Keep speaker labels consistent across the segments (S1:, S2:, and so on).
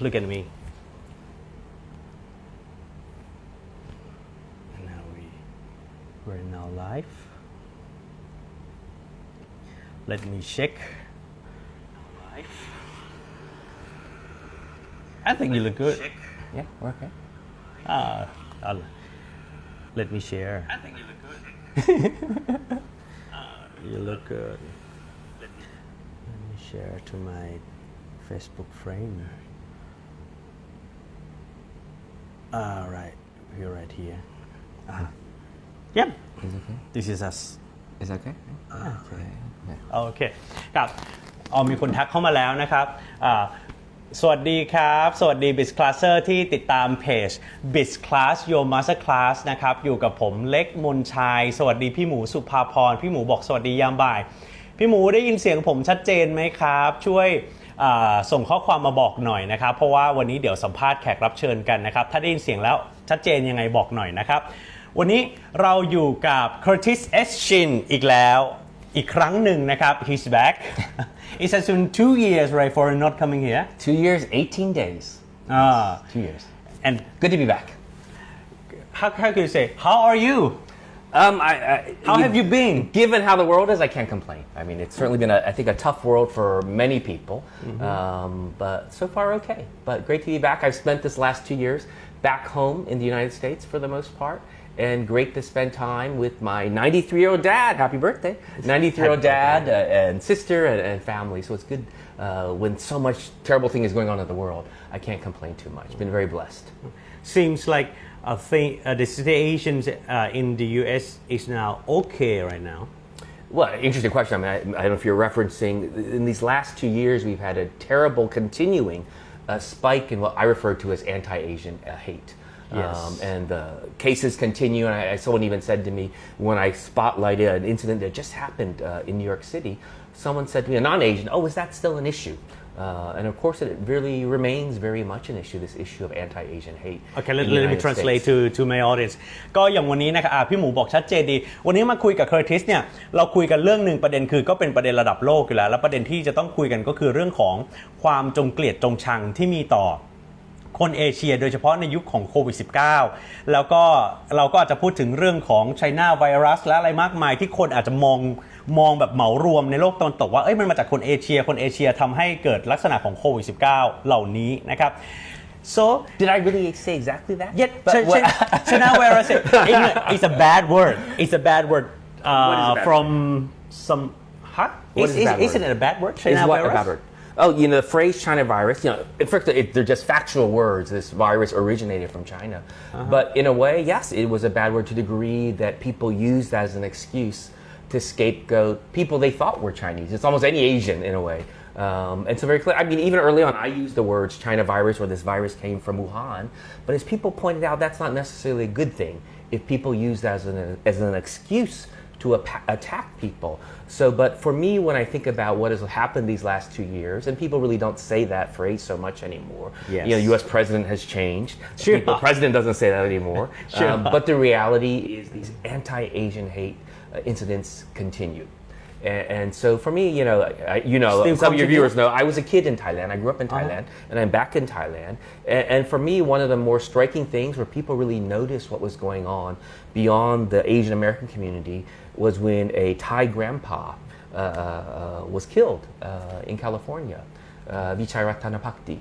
S1: look at me and now we're now live let me check live I think you look good
S2: Yeah, we're okay.
S1: Let me share
S3: I think you look good.
S1: You look good let me share to my Facebook friend right we're right here yep
S2: Is it okay?
S1: this is us
S2: Is that okay? Okay.
S1: โอเคครับมีคนทักเข้ามาแล้วนะครับสวัสดีครับสวัสดี Biz Classer ที่ติดตามเพจ Biz Class Your Master Class นะครับอยู่กับผมเล็กมนชัยสวัสดีพี่หมูสุภาพรพี่หมูบอกสวัสดียามบ่ายพี่หมูได้ยินเสียงผมชัดเจนไหมครับช่วยส่งข้อความมาบอกหน่อยนะครับเพราะว่าวันนี้เดี๋ยวสัมภาษณ์แขกรับเชิญกันนะครับถ้าได้ยินเสียงแล้วชัดเจนยังไงบอกหน่อยนะครับวันนี้เราอยู่กับ Curtis S. Shin อีกแล้วอีกครั้งหนึ่งนะครับ he's back it has been 2 years right for not coming here
S2: 2 years, 18 days. 2 years.
S1: and
S2: Good to be back.
S1: how can you say how are you how have you been
S2: Given how the world is, I can't complain. I mean, it's certainly been, I think, a tough world for many people. But so far, okay. But great to be back. I've spent this last 2 years back home in the United States for the most part. And great to spend time with my 93-year-old dad. Happy birthday. 93-year-old dad and sister and family. So it's good when so much terrible thing is going on in the world. I can't complain too much. Been very blessed.
S1: seems like the situation in the US is now okay right now
S2: Well, interesting question. I mean, I don't know if you're referencing, in these last 2 years, we've had a terrible continuing spike in what I refer to as anti-Asian hate.
S1: Yes.
S2: And the cases continue, and someone even said to me when I spotlighted an incident that just happened in New York City, someone said to me, a non-Asian, oh, is that still an issue? And of course, it really remains very much an issue, this issue of anti-Asian hate.
S1: Okay, let me translate to my audience ก็อย่างวันนี้นะครับพี่หมูบอกชัดเจนดีวันนี้มาคุยกับ Curtis เนี่ยเราคุยกันเรื่องหนึ่งประเด็นคือก็เป็นประเด็นระดับโลกอยู่แล้วแล้วประเด็นที่จะต้องคุยกันก็คือเรื่องของความจงเกลียดจงชังที่มีต่อคนเอเชียโดยเฉพาะในยุคของโควิด -19 แล้วก็เราก็อาจจะพูดถึงเรื่องของไชน่าไวรัสและอะไรมากมายที่คนอาจจะมองแบบเหมารวมในโลกตะวันตกว่ามันมาจากคนเอเชียทำให้เกิดลักษณะของโควิด -19 เหล่านี้นะครับ so
S2: Did I really say exactly that?
S1: yet China virus is a bad word it's a bad word from some isn't it a bad word China
S2: Is what
S1: virus
S2: a bad word? Oh, the phrase China virus, in fact, they're just factual words. This virus originated from China. But in a way, yes, it was a bad word to the degree that people used as an excuse to scapegoat people they thought were Chinese. It's almost any Asian in a way. And so very clear. I mean, even early on, I used the words China virus or this virus came from Wuhan. But as people pointed out, that's not necessarily a good thing if people use that as an excuse to attack people. But for me, when I think about what has happened these last 2 years, and people really don't say that phrase so much anymore.
S1: Yes.
S2: U.S. president has changed.
S1: Sure.
S2: The president doesn't say that anymore.
S1: Sure.
S2: But the reality is these anti-Asian hate incidents continue. And so for me, some of your viewers know I was a kid in Thailand. I grew up in Thailand, and I'm back in Thailand. And for me, one of the more striking things where people really noticed what was going on beyond the Asian American community was when a Thai grandpa was killed in California, Vichai Ratanapakdi.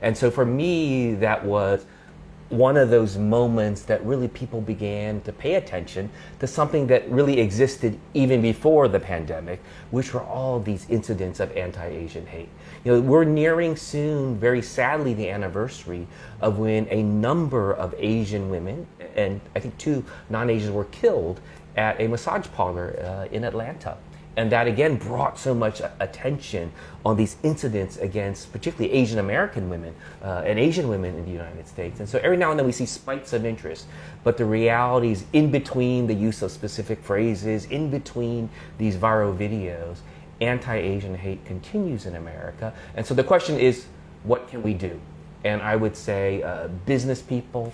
S2: And so for me, that was one of those moments that really people began to pay attention to something that really existed even before the pandemic, which were all these incidents of anti-Asian hate. We're nearing soon, very sadly, the anniversary of when a number of Asian women, and I think 2 non-Asians were killed at a massage parlor in Atlanta. And that again brought so much attention on these incidents against particularly Asian American women and Asian women in the United States. And so every now and then we see spikes of interest, but the reality is in between the use of specific phrases, in between these viral videos, anti-Asian hate continues in America. And so the question is, what can we do? And I would say business people,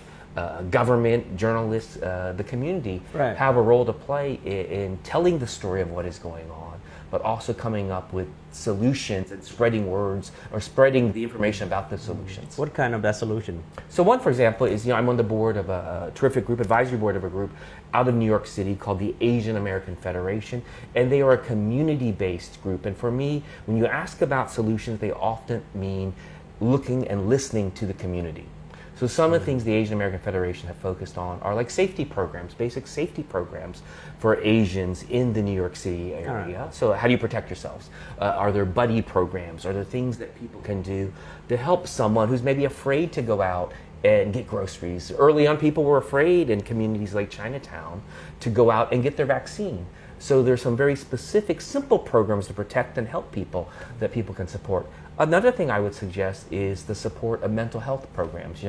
S2: government, journalists, the community have a role to play in telling the story of what is going on, but also coming up with solutions and spreading words or spreading the information about the solutions.
S1: What kind of that solution?
S2: So one, for example, is I'm on the board of a terrific group, advisory board of a group out of New York City called the Asian American Federation, and they are a community-based group. And for me, when you ask about solutions, they often mean looking and listening to the community. So some of the things the Asian American Federation have focused on are like safety programs, basic safety programs for Asians in the New York City area. So how do you protect yourselves? Are there buddy programs? Are there things that people can do to help someone who's maybe afraid to go out and get groceries? Early on, people were afraid in communities like Chinatown to go out and get their vaccine. So there's some very specific, simple programs to protect and help people that people can support. Another thing I would suggest is the support of mental health programs.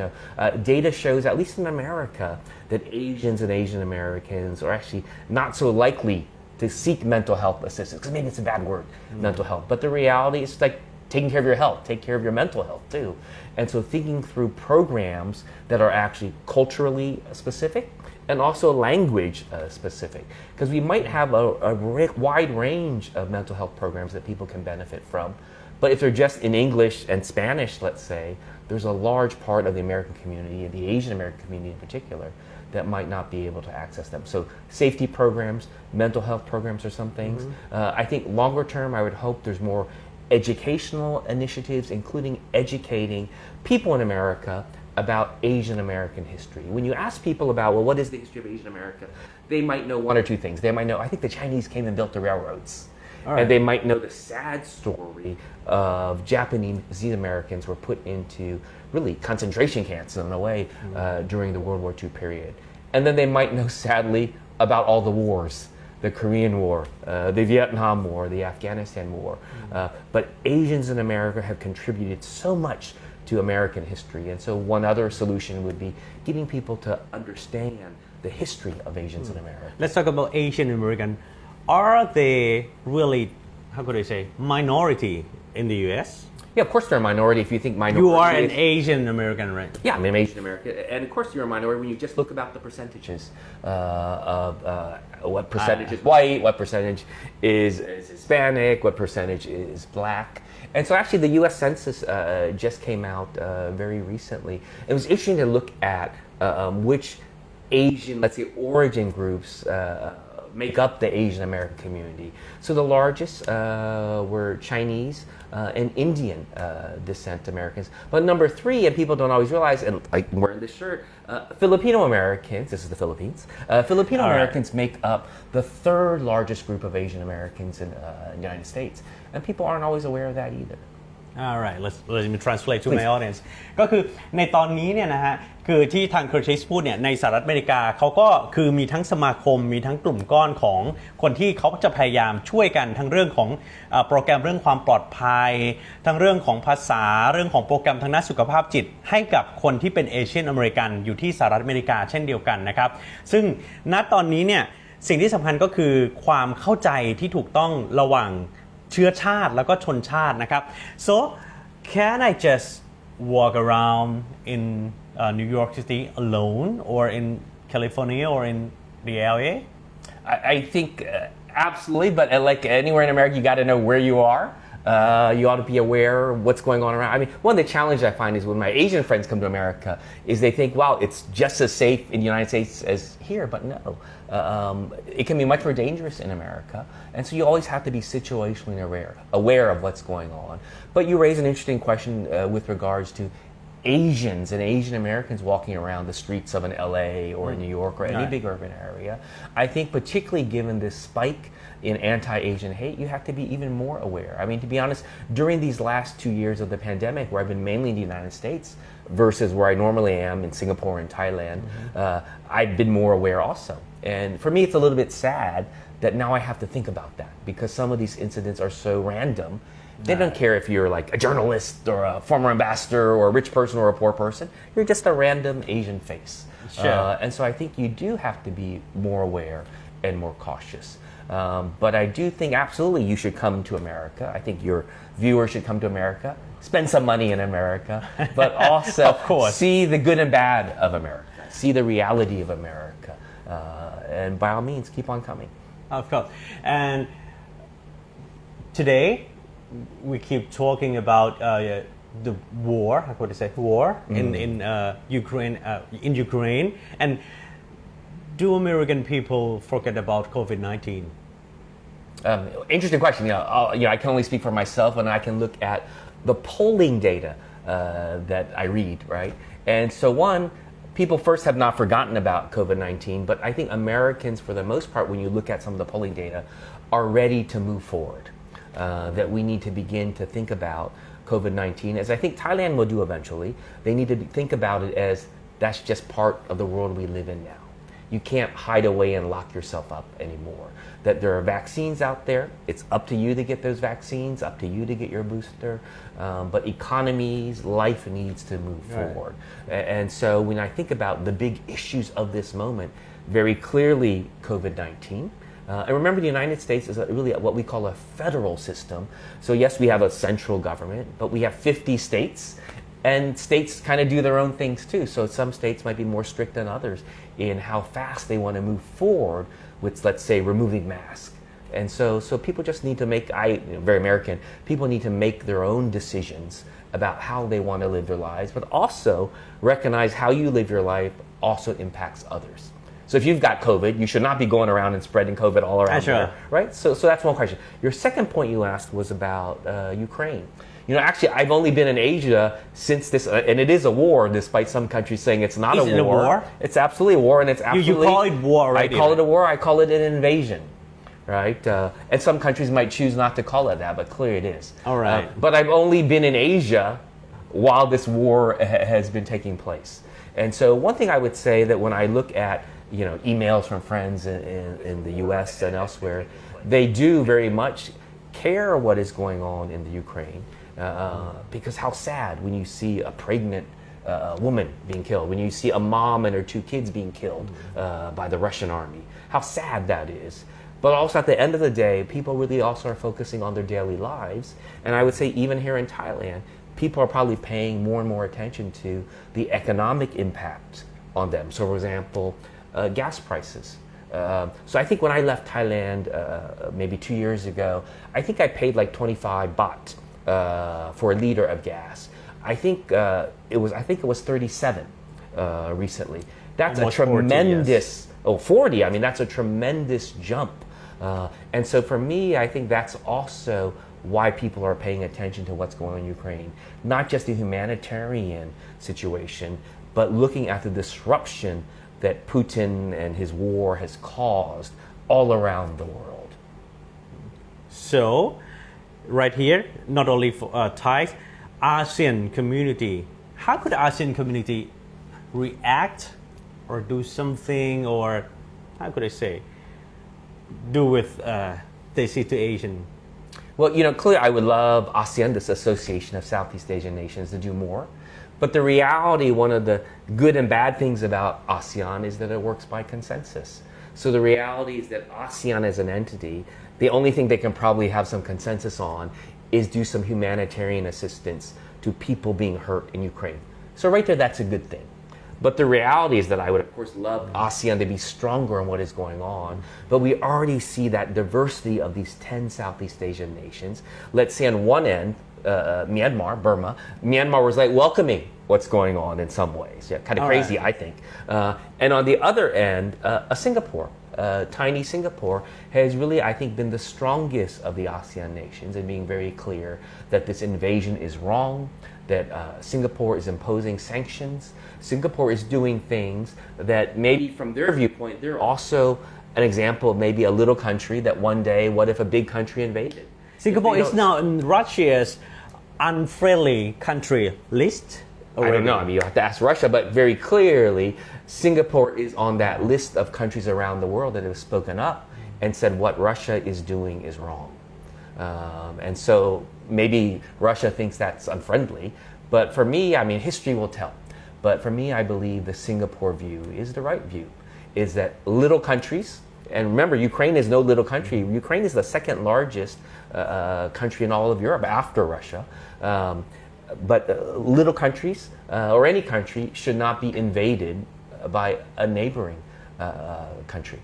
S2: Data shows, at least in America, that Asians and Asian Americans are actually not so likely to seek mental health assistance, because maybe it's a bad word, mental health. But the reality is like taking care of your health, take care of your mental health too. And so thinking through programs that are actually culturally specific and also language specific, because we might have a wide range of mental health programs that people can benefit from. But if they're just in English and Spanish, let's say, there's a large part of the American community, and the Asian American community in particular, that might not be able to access them. So safety programs, mental health programs are some things. I think longer term, I would hope there's more educational initiatives, including educating people in America about Asian American history. When you ask people about, well, what is the history of Asian America? They might know one or two things. They might know, I think the Chinese came and built the railroads. Right. And they might know the sad story of Japanese Americans were put into really concentration camps in a way during the World War II period. And then they might know sadly about all the wars, the Korean War, the Vietnam War, the Afghanistan War. But Asians in America have contributed so much to American history. And so one other solution would be getting people to understand the history of Asians in America.
S1: Let's talk about Asian American. Are they really, how could I say, minority in the U.S.?
S2: Yeah, of course they're a minority if you think minority.
S1: You are an Asian American, right?
S2: Yeah, I'm Asian American. And of course you're a minority when you just look about the percentages of what percentage is white, what percentage is Hispanic, what percentage is black. And so actually the U.S. Census just came out very recently. It was interesting to look at which Asian, let's say, origin groups make up the Asian American community. So the largest were Chinese and Indian descent Americans. But number three, and people don't always realize, and like I'm wearing this shirt, Filipino Americans, this is the Philippines, Filipino Americans make up the third largest group of Asian Americans in the United States. And people aren't always aware of that either.
S1: All right, let me translate to my audience. ก็คือในตอนนี้เนี่ยนะฮะคือที่ทางเคอร์ติสพูดเนี่ยในสหรัฐอเมริกาเขาก็คือมีทั้งสมาคมมีทั้งกลุ่มก้อนของคนที่เขาจะพยายามช่วยกันทั้งเรื่องของโปรแกรมเรื่องความปลอดภัยทั้งเรื่องของภาษาเรื่องของโปรแกรมทางด้านสุขภาพจิตให้กับคนที่เป็นเอเชียนอเมริกันอยู่ที่สหรัฐอเมริกาเช่นเดียวกันนะครับซึ่งณตอนนี้เนี่ยสิ่งที่สำคัญก็คือความเข้าใจที่ถูกต้องระหว่างเชื้อชาติแล้วก็ชนชาตินะครับ so can I just walk around in New York City alone or in California or in the LA?
S2: I think absolutely, but like anywhere in America, you got to know where you are. You ought to be aware of what's going on around. I mean, one of the challenges I find is when my Asian friends come to America is they think, wow, it's just as safe in the United States as here, but no. It can be much more dangerous in America. And so you always have to be situationally aware of what's going on. But you raise an interesting question with regards to Asians and Asian Americans walking around the streets of an LA or New York or any big urban area. I think particularly given this spike in anti-Asian hate, you have to be even more aware. I mean, to be honest, during these last 2 years of the pandemic, where I've been mainly in the United States versus where I normally am in Singapore and Thailand, I've been more aware also. And for me, it's a little bit sad that now I have to think about that because some of these incidents are so random. They don't care if you're like a journalist or a former ambassador or a rich person or a poor person. You're just a random Asian face.
S1: Sure.
S2: And so I think you do have to be more aware and more cautious. But I do think absolutely you should come to America. I think your viewers should come to America, spend some money in America, but also see the good and bad of America, see the reality of America. And by all means, keep on coming.
S1: Of course. And today we keep talking about the war. How could I say war in Ukraine? In Ukraine, and do American people forget about COVID-19?
S2: Interesting question. I can only speak for myself, and I can look at the polling data that I read, right? And so one, people first have not forgotten about COVID-19, but I think Americans, for the most part, when you look at some of the polling data, are ready to move forward. That we need to begin to think about COVID-19, as I think Thailand will do eventually. They need to think about it as that's just part of the world we live in now. You can't hide away and lock yourself up anymore. That there are vaccines out there. It's up to you to get those vaccines, up to you to get your booster. But economies, life needs to move forward. And so when I think about the big issues of this moment, very clearly COVID-19. And remember, the United States is really what we call a federal system. So yes, we have a central government, but we have 50 states. And states kind of do their own things too. So some states might be more strict than others in how fast they want to move forward with, let's say, removing masks. And so people just need to make, very American, people need to make their own decisions about how they want to live their lives, but also recognize how you live your life also impacts others. So if you've got COVID, you should not be going around and spreading COVID all around there, right? So that's one question. Your second point you asked was about Ukraine. Actually, I've only been in Asia since this, and it is a war, despite some countries saying it's not a war.
S1: Is it a war?
S2: It's absolutely a war, and it's absolutely...
S1: You call it war, right?
S2: I call it a war. I call it an invasion, right? And some countries might choose not to call it that, but clearly it is.
S1: All right.
S2: But I've only been in Asia while this war has been taking place. And so one thing I would say that when I look at, emails from friends in the U.S. and elsewhere, they do very much care what is going on in the Ukraine. Because how sad when you see a pregnant woman being killed, when you see a mom and her 2 kids being killed by the Russian army, how sad that is. But also at the end of the day, people really also are focusing on their daily lives. And I would say even here in Thailand, people are probably paying more and more attention to the economic impact on them. So for example, gas prices. So I think when I left Thailand maybe 2 years ago, I think I paid like 25 baht for a liter of gas. I think it was 37 recently. That's almost a tremendous 40. I mean, that's a tremendous jump. And so for me, I think that's also why people are paying attention to what's going on in Ukraine. Not just the humanitarian situation, but looking at the disruption that Putin and his war has caused all around the world.
S1: So, right here, not only for Thais, ASEAN community. How could ASEAN community react or do something, or how could I say, do with the situation?
S2: Well, clearly I would love ASEAN, this Association of Southeast Asian Nations, to do more. But the reality, one of the good and bad things about ASEAN is that it works by consensus. So the reality is that ASEAN as an entity, the only thing they can probably have some consensus on is do some humanitarian assistance to people being hurt in Ukraine. So right there, that's a good thing. But the reality is that I would, of course, love ASEAN to be stronger in what is going on. But we already see that diversity of these 10 Southeast Asian nations. Let's say on one end, Myanmar, Burma, Myanmar was like welcoming what's going on in some ways. Yeah, kind of crazy, I think. And on the other end, Singapore, tiny Singapore, has really, I think, been the strongest of the ASEAN nations in being very clear that this invasion is wrong, that Singapore is imposing sanctions. Singapore is doing things that maybe from their viewpoint, they're also an example of maybe a little country that one day, what if a big country invaded?
S1: Singapore is now in Russia's unfriendly country list already.
S2: I don't know. I mean, you have to ask Russia, but very clearly, Singapore is on that list of countries around the world that have spoken up and said what Russia is doing is wrong. And so maybe Russia thinks that's unfriendly, but for me, I mean, history will tell. But for me, I believe the Singapore view is the right view, is that little countries, and remember, Ukraine is no little country. Ukraine is the second largest country in all of Europe after Russia. But little countries or any country should not be invaded by a neighboring country.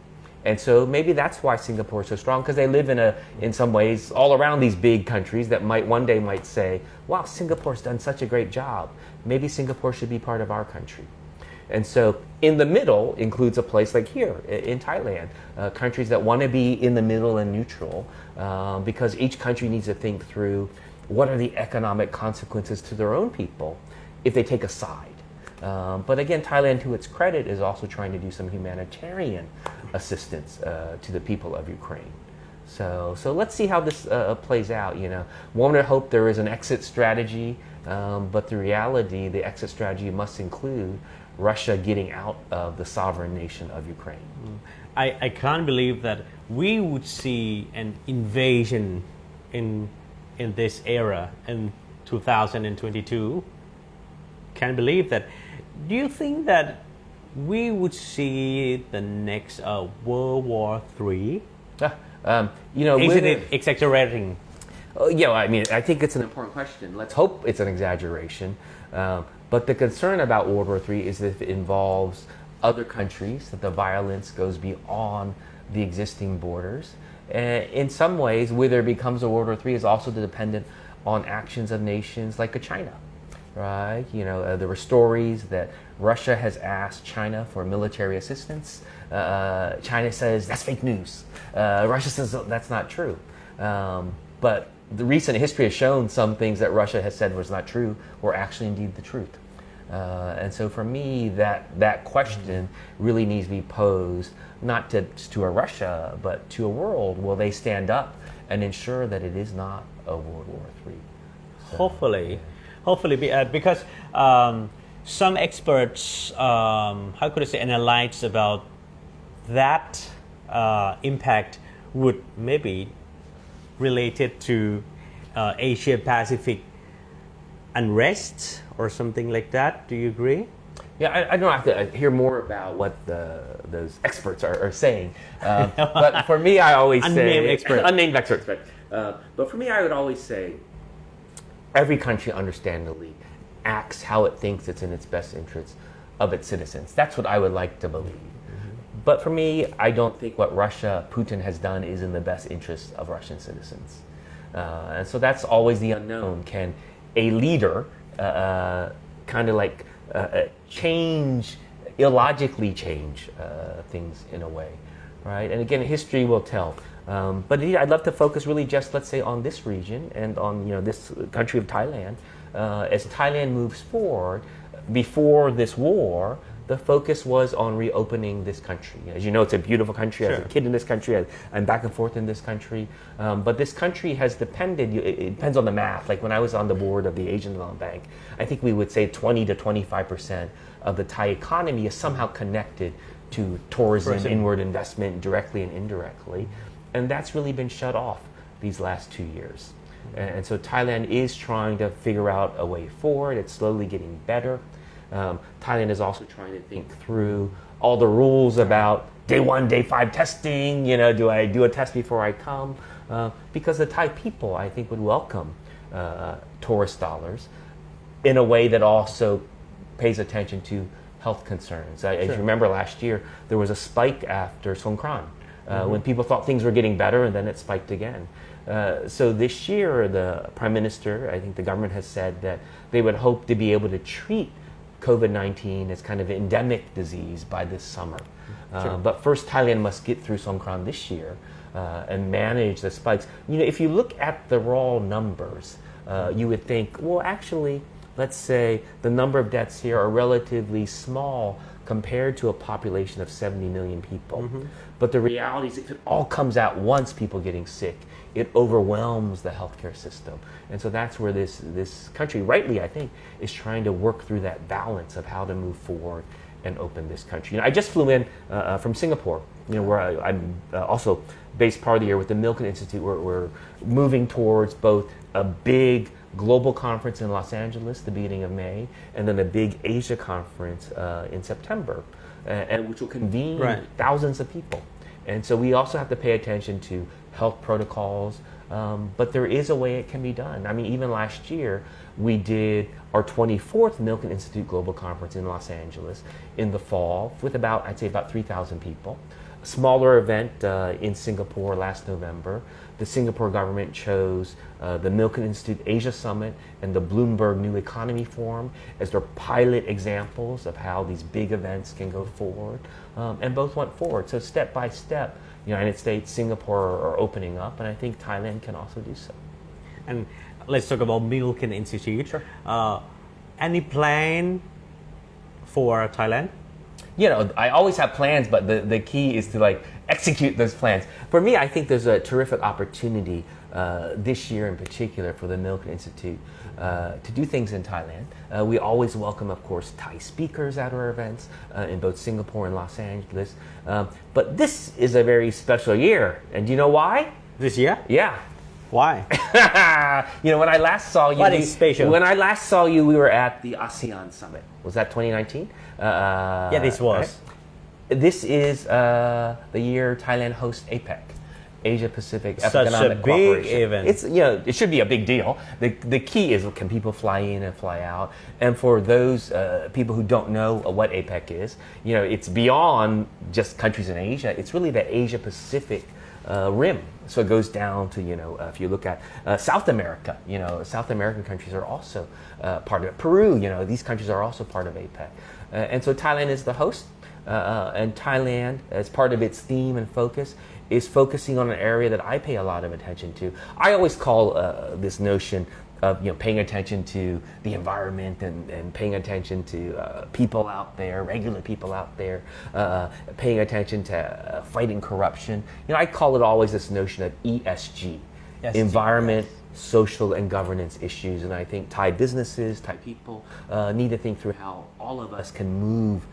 S2: And so maybe that's why Singapore is so strong, because they live in some ways all around these big countries that might one day might say, wow, Singapore's done such a great job. Maybe Singapore should be part of our country. And so in the middle includes a place like here in Thailand, countries that want to be in the middle and neutral, because each country needs to think through what are the economic consequences to their own people if they take a side. But again, Thailand, to its credit, is also trying to do some humanitarian assistance to the people of Ukraine. So let's see how this plays out. One would hope there is an exit strategy, but the reality, the exit strategy must include Russia getting out of the sovereign nation of Ukraine.
S1: I can't believe that we would see an invasion in this era in 2022. Can't believe that. Do you think that we would see the next World War III? Isn't it exaggerating?
S2: Yeah, I mean, I think it's an important question. Let's hope it's an exaggeration. But the concern about World War III is if it involves other countries, that the violence goes beyond the existing borders. And in some ways, whether it becomes a World War III is also dependent on actions of nations like China, right? There were stories that Russia has asked China for military assistance. China says, that's fake news. Russia says, that's not true. But the recent history has shown some things that Russia has said was not true were actually indeed the truth. And so for me, that question really needs to be posed not to a Russia, but to a world. Will they stand up and ensure that it is not a World War III?
S1: Hopefully, because some experts, how could I say, analyze about that impact would maybe related to Asia Pacific unrest or something like that. Do you agree?
S2: Yeah, I don't have to hear more about what those experts are saying. But for me, I always say... Unnamed experts. Right? But for me, I would always say every country understandably acts how it thinks it's in its best interest of its citizens. That's what I would like to believe. But for me, I don't think what Putin has done is in the best interest of Russian citizens. And so that's always the unknown. Can a leader kind of like illogically change things in a way, right? And again, history will tell. But I'd love to focus really just, let's say, on this region and on this country of Thailand. As Thailand moves forward, before this war, the focus was on reopening this country. As you know, it's a beautiful country. Sure. As a kid in this country, I'm back and forth in this country. But this country has depended, it depends on the math. Like when I was on the board of the Asian Development Bank, I think we would say 20 to 25% of the Thai economy is somehow connected to tourism, inward investment, directly and indirectly. And that's really been shut off these last 2 years. And so Thailand is trying to figure out a way forward. It's slowly getting better. Thailand is also trying to think through all the rules about day 1, day 5 testing. Do I do a test before I come? Because the Thai people, I think, would welcome tourist dollars in a way that also pays attention to health concerns. As you remember last year, there was a spike after Songkran when people thought things were getting better, and then it spiked again. So this year, the Prime Minister, I think the government has said that they would hope to be able to treat COVID-19 as kind of an endemic disease by this summer. But first, Thailand must get through Songkran this year and manage the spikes. If you look at the raw numbers, you would think, well, actually, let's say the number of deaths here are relatively small compared to a population of 70 million people. But the reality is, if it all comes at once, people getting sick, it overwhelms the healthcare system. And so that's where this country, rightly, I think, is trying to work through that balance of how to move forward and open this country. I just flew in from Singapore, where I'm also based part of the year with the Milken Institute. We're moving towards both a big global conference in Los Angeles the beginning of May, and then a big Asia conference in September, and which will convene thousands of people. And so we also have to pay attention to health protocols, but there is a way it can be done. I mean, even last year, we did our 24th Milken Institute Global Conference in Los Angeles in the fall with I'd say about 3,000 people. smaller event in Singapore last November. The Singapore government chose the Milken Institute Asia Summit and the Bloomberg New Economy Forum as their pilot examples of how these big events can go forward, and both went forward. So step by step, United States, Singapore are opening up, and I think Thailand can also do so.
S1: And let's talk about Milken Institute.
S2: Sure.
S1: Any plan for Thailand?
S2: I always have plans, but the key is to execute those plans. For me, I think there's a terrific opportunity this year in particular for the Milken Institute to do things in Thailand. We always welcome, of course, Thai speakers at our events in both Singapore and Los Angeles. But this is a very special year. And do you know why?
S1: This year?
S2: Yeah.
S1: Why?
S2: When I last saw you...
S1: What is special?
S2: When I last saw you, we were at the Asean Summit. Was that 2019?
S1: Yeah, this was.
S2: Right? This is the year Thailand hosts APEC, Asia Pacific Economic Cooperation.
S1: Big event.
S2: It's it should be a big deal. The key is, can people fly in and fly out? And for those people who don't know what APEC is, it's beyond just countries in Asia. It's really the Asia Pacific rim. So it goes down to, if you look at South America, South American countries are also part of it. Peru, these countries are also part of APEC. And so Thailand is the host. And Thailand, as part of its theme and focus, is focusing on an area that I pay a lot of attention to. I always call this notion of paying attention to the environment and paying attention to people out there, regular people out there, paying attention to fighting corruption. I call it always this notion of ESG, environment, social and governance issues. And I think Thai businesses, Thai people need to think through how all of us can move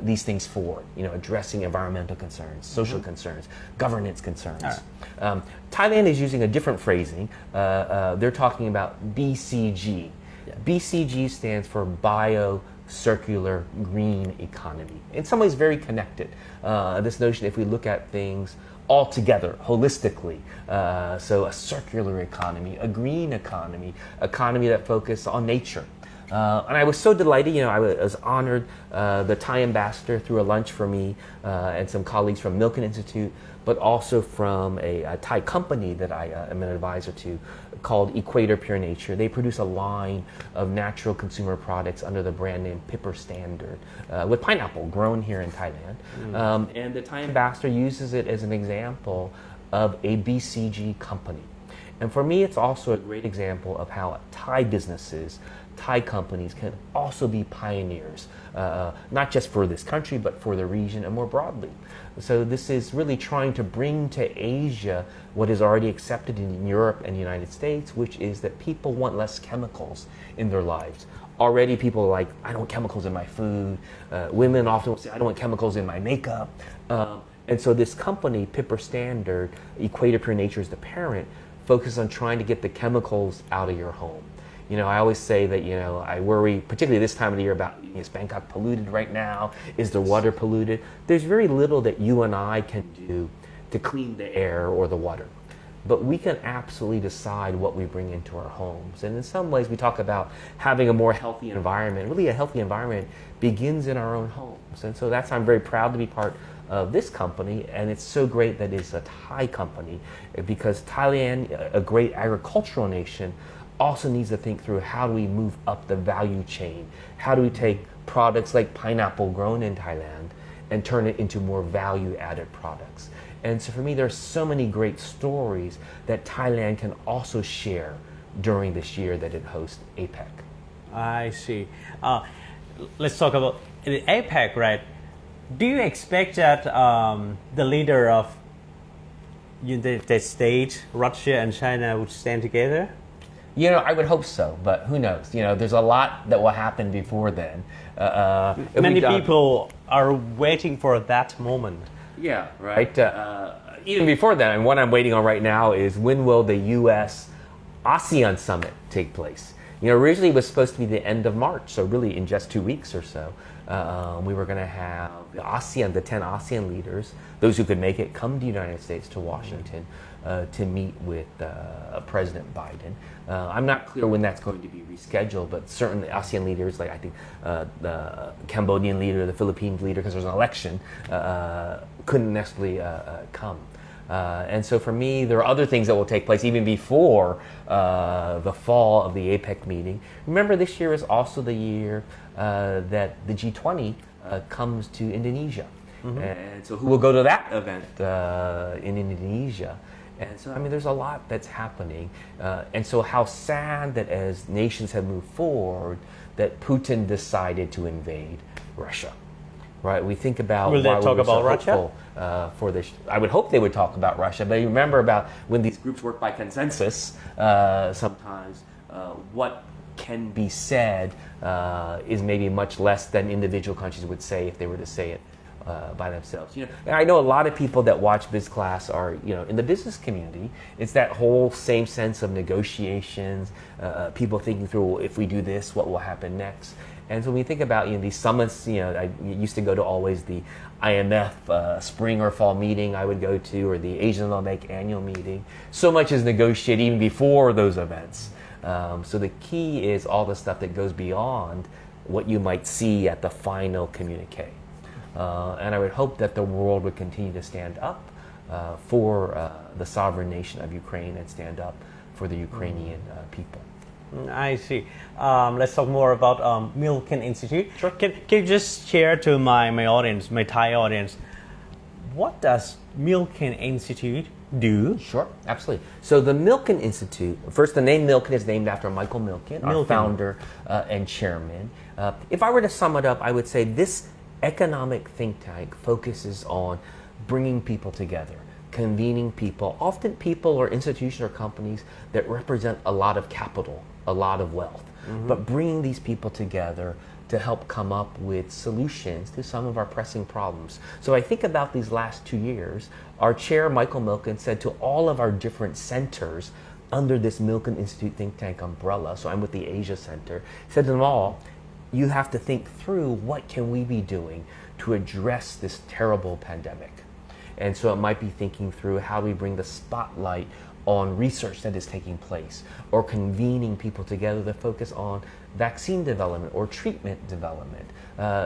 S2: these things forward, addressing environmental concerns, social concerns, governance concerns. Right. Thailand is using a different phrasing. They're talking about BCG. Yeah. BCG stands for Bio Circular Green Economy. In some ways very connected. This notion, if we look at things all together, holistically, so a circular economy, a green economy that focuses on nature. And I was so delighted, I was honored. The Thai ambassador threw a lunch for me and some colleagues from Milken Institute, but also from a Thai company that I am an advisor to called Equator Pure Nature. They produce a line of natural consumer products under the brand name Pipper Standard with pineapple grown here in Thailand. And the Thai ambassador uses it as an example of a BCG company. And for me, it's also a great example of how Thai businesses, Thai companies can also be pioneers, not just for this country, but for the region and more broadly. So this is really trying to bring to Asia what is already accepted in Europe and the United States, which is that people want less chemicals in their lives. Already people are like, I don't want chemicals in my food. Women often will say, I don't want chemicals in my makeup. And so this company, Pipper Standard, Equator Pure Nature is the parent, focuses on trying to get the chemicals out of your home. I always say that, I worry, particularly this time of the year, about is Bangkok polluted right now? Is the water polluted? There's very little that you and I can do to clean the air or the water. But we can absolutely decide what we bring into our homes. And in some ways, we talk about having a more healthy environment. Really, a healthy environment begins in our own homes. And so I'm very proud to be part of this company. And it's so great that it's a Thai company, because Thailand, a great agricultural nation, also needs to think through how do we move up the value chain? How do we take products like pineapple grown in Thailand and turn it into more value-added products? And so for me, there's so many great stories that Thailand can also share during this year that it hosts APEC.
S1: I see. Let's talk about the APEC, right? Do you expect that the leader of United States, Russia, and China would stand together?
S2: I would hope so, but who knows? There's a lot that will happen before then.
S1: Many people are waiting for that moment.
S2: Yeah, right. Even before that, and what I'm waiting on right now is when will the U.S. ASEAN Summit take place? Originally it was supposed to be the end of March, so really in just 2 weeks or so, we were going to have the ASEAN, the 10 ASEAN leaders, those who could make it, come to the United States, to Washington, to meet with President Biden. I'm not clear when that's going to be rescheduled, but certainly ASEAN leaders, like I think the Cambodian leader, the Philippines leader, because there's an election, couldn't necessarily come. And so for me, there are other things that will take place even before the fall of the APEC meeting. Remember, this year is also the year that the G20 comes to Indonesia. And so who will go to that event in Indonesia? And so, there's a lot that's happening. And so how sad that as nations have moved forward, that Putin decided to invade Russia. Right, we think about
S1: will they
S2: why
S1: talk
S2: we were
S1: about
S2: so
S1: Russia?
S2: Hopeful I would hope they would talk about Russia, but you remember about when these groups work by consensus, sometimes what can be said is maybe much less than individual countries would say if they were to say it by themselves. And I know a lot of people that watch Biz Class are, in the business community. It's that whole same sense of negotiations, people thinking through, well, if we do this, what will happen next? And so when we think about these summits, I used to go to always the IMF spring or fall meeting I would go to, or the Asian Olympic annual meeting. So much is negotiated even before those events. So the key is all the stuff that goes beyond what you might see at the final communique. And I would hope that the world would continue to stand up for the sovereign nation of Ukraine and stand up for the Ukrainian people.
S1: I see. Let's talk more about Milken Institute. Sure. Can you just share to my audience, my Thai audience, what does Milken Institute do?
S2: Sure, absolutely. So the Milken Institute, first the name Milken is named after Michael Milken, our founder and chairman. If I were to sum it up, I would say this economic think tank focuses on bringing people together, convening people, often people or institutions or companies that represent a lot of capital, a lot of wealth, but bringing these people together to help come up with solutions to some of our pressing problems. So I think about these last 2 years, our chair, Michael Milken, said to all of our different centers under this Milken Institute think tank umbrella, so I'm with the Asia Center, said to them all, you have to think through what can we be doing to address this terrible pandemic. And so it might be thinking through how we bring the spotlight on research that is taking place, or convening people together to focus on vaccine development or treatment development.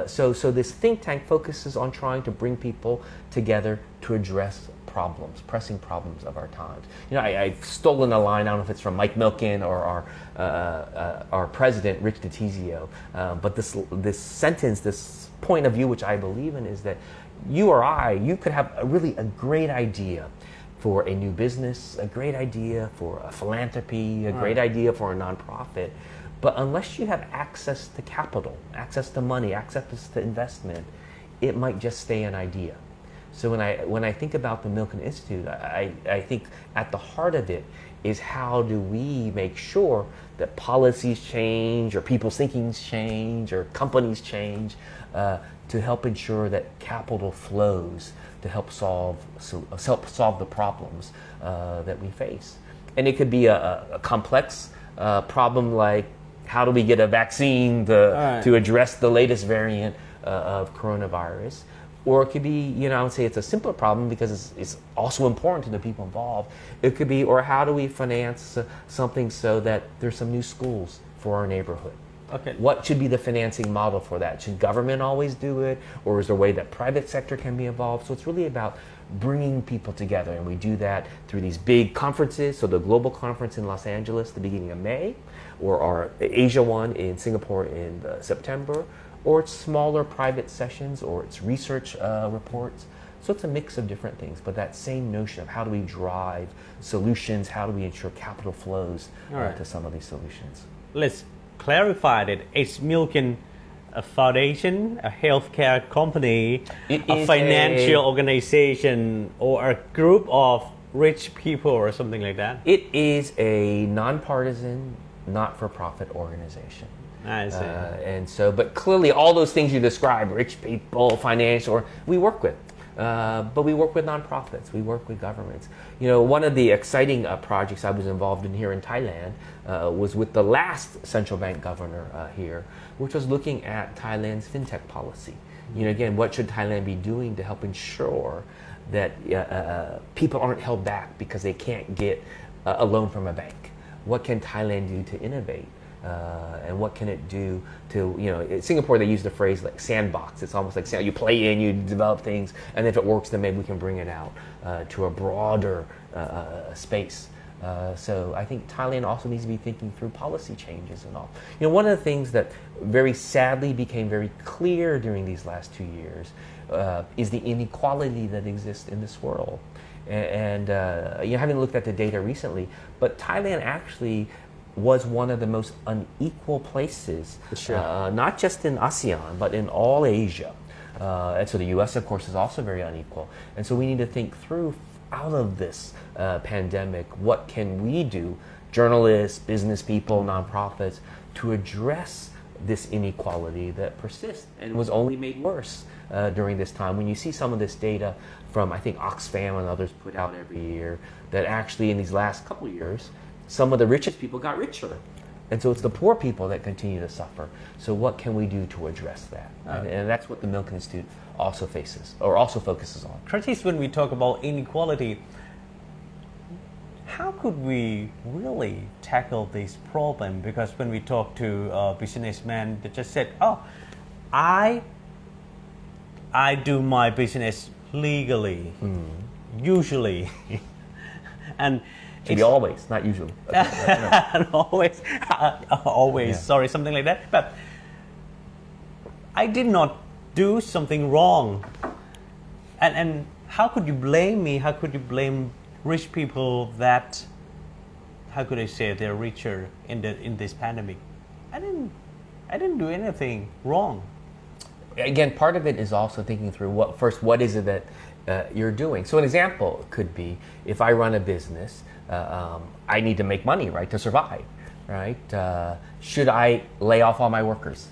S2: So this think tank focuses on trying to bring people together to address problems, pressing problems of our times. I've stolen a line, I don't know if it's from Mike Milken or our president, Rich DiTizio, but this sentence, this point of view which I believe in is that you or you could have a great idea for a new business, a great idea for a philanthropy, a great idea for a nonprofit. But unless you have access to capital, access to money, access to investment, it might just stay an idea. So when I think about the Milken Institute, I think at the heart of it is how do we make sure that policies change, or people's thinkings change, or companies change, to help ensure that capital flows to help solve the problems that we face. And it could be a complex problem like how do we get a vaccine to address the latest variant of coronavirus. Or it could be, I would say it's a simpler problem because it's also important to the people involved. It could be, or how do we finance something so that there's some new schools for our neighborhood?
S1: Okay.
S2: What should be the financing model for that? Should government always do it? Or is there a way that private sector can be involved? So it's really about bringing people together. And we do that through these big conferences. So the global conference in Los Angeles, the beginning of May, or our Asia one in Singapore in September, or it's smaller private sessions, or it's research reports. So it's a mix of different things, but that same notion of how do we drive solutions, how do we ensure capital flows to some of these solutions.
S1: Let's clarify that it's Milken Foundation, a healthcare company, a financial organization, or a group of rich people or something like that?
S2: It is a nonpartisan, not-for-profit organization.
S1: I see.
S2: And so, but clearly all those things you described, rich people, financial, we work with. but we work with nonprofits, we work with governments. You know, one of the exciting projects I was involved in here in Thailand was with the last central bank governor here, which was looking at Thailand's fintech policy. You know, again, what should Thailand be doing to help ensure that people aren't held back because they can't get a loan from a bank? What can Thailand do to innovate? And what can it do to, you know, in Singapore they use the phrase like sandbox. It's almost like you play in, you develop things, and if it works then maybe we can bring it out to a broader space. So I think Thailand also needs to be thinking through policy changes and all. You know, one of the things that very sadly became very clear during these last 2 years is the inequality that exists in this world. And you know, I haven't looked at the data recently, but Thailand actually was one of the most unequal places, not just in ASEAN, but in all Asia. And so the US, of course, is also very unequal. And so we need to think through, out of this pandemic, what can we do, journalists, business people, nonprofits, to address this inequality that persists and was only made worse during this time. When you see some of this data from, I think, Oxfam and others put out every year, that actually in these last couple of years, some of the richest people got richer. And so it's the poor people that continue to suffer. So what can we do to address that? And that's what the Milken Institute also faces, or also focuses on.
S1: Curtis, when we talk about inequality, how could we really tackle this problem? Because when we talk to businessmen, they just said, oh, I do my business legally, usually. And
S2: should be always, not usually.
S1: And always, yeah. Sorry, something like that. But I did not do something wrong. And how could you blame me? How could you blame rich people that, how could I say, they're richer in this pandemic? I didn't do anything wrong.
S2: Again, part of it is also thinking through what is it that you're doing. So an example could be, if I run a business, I need to make money, right, to survive, right? Should I lay off all my workers?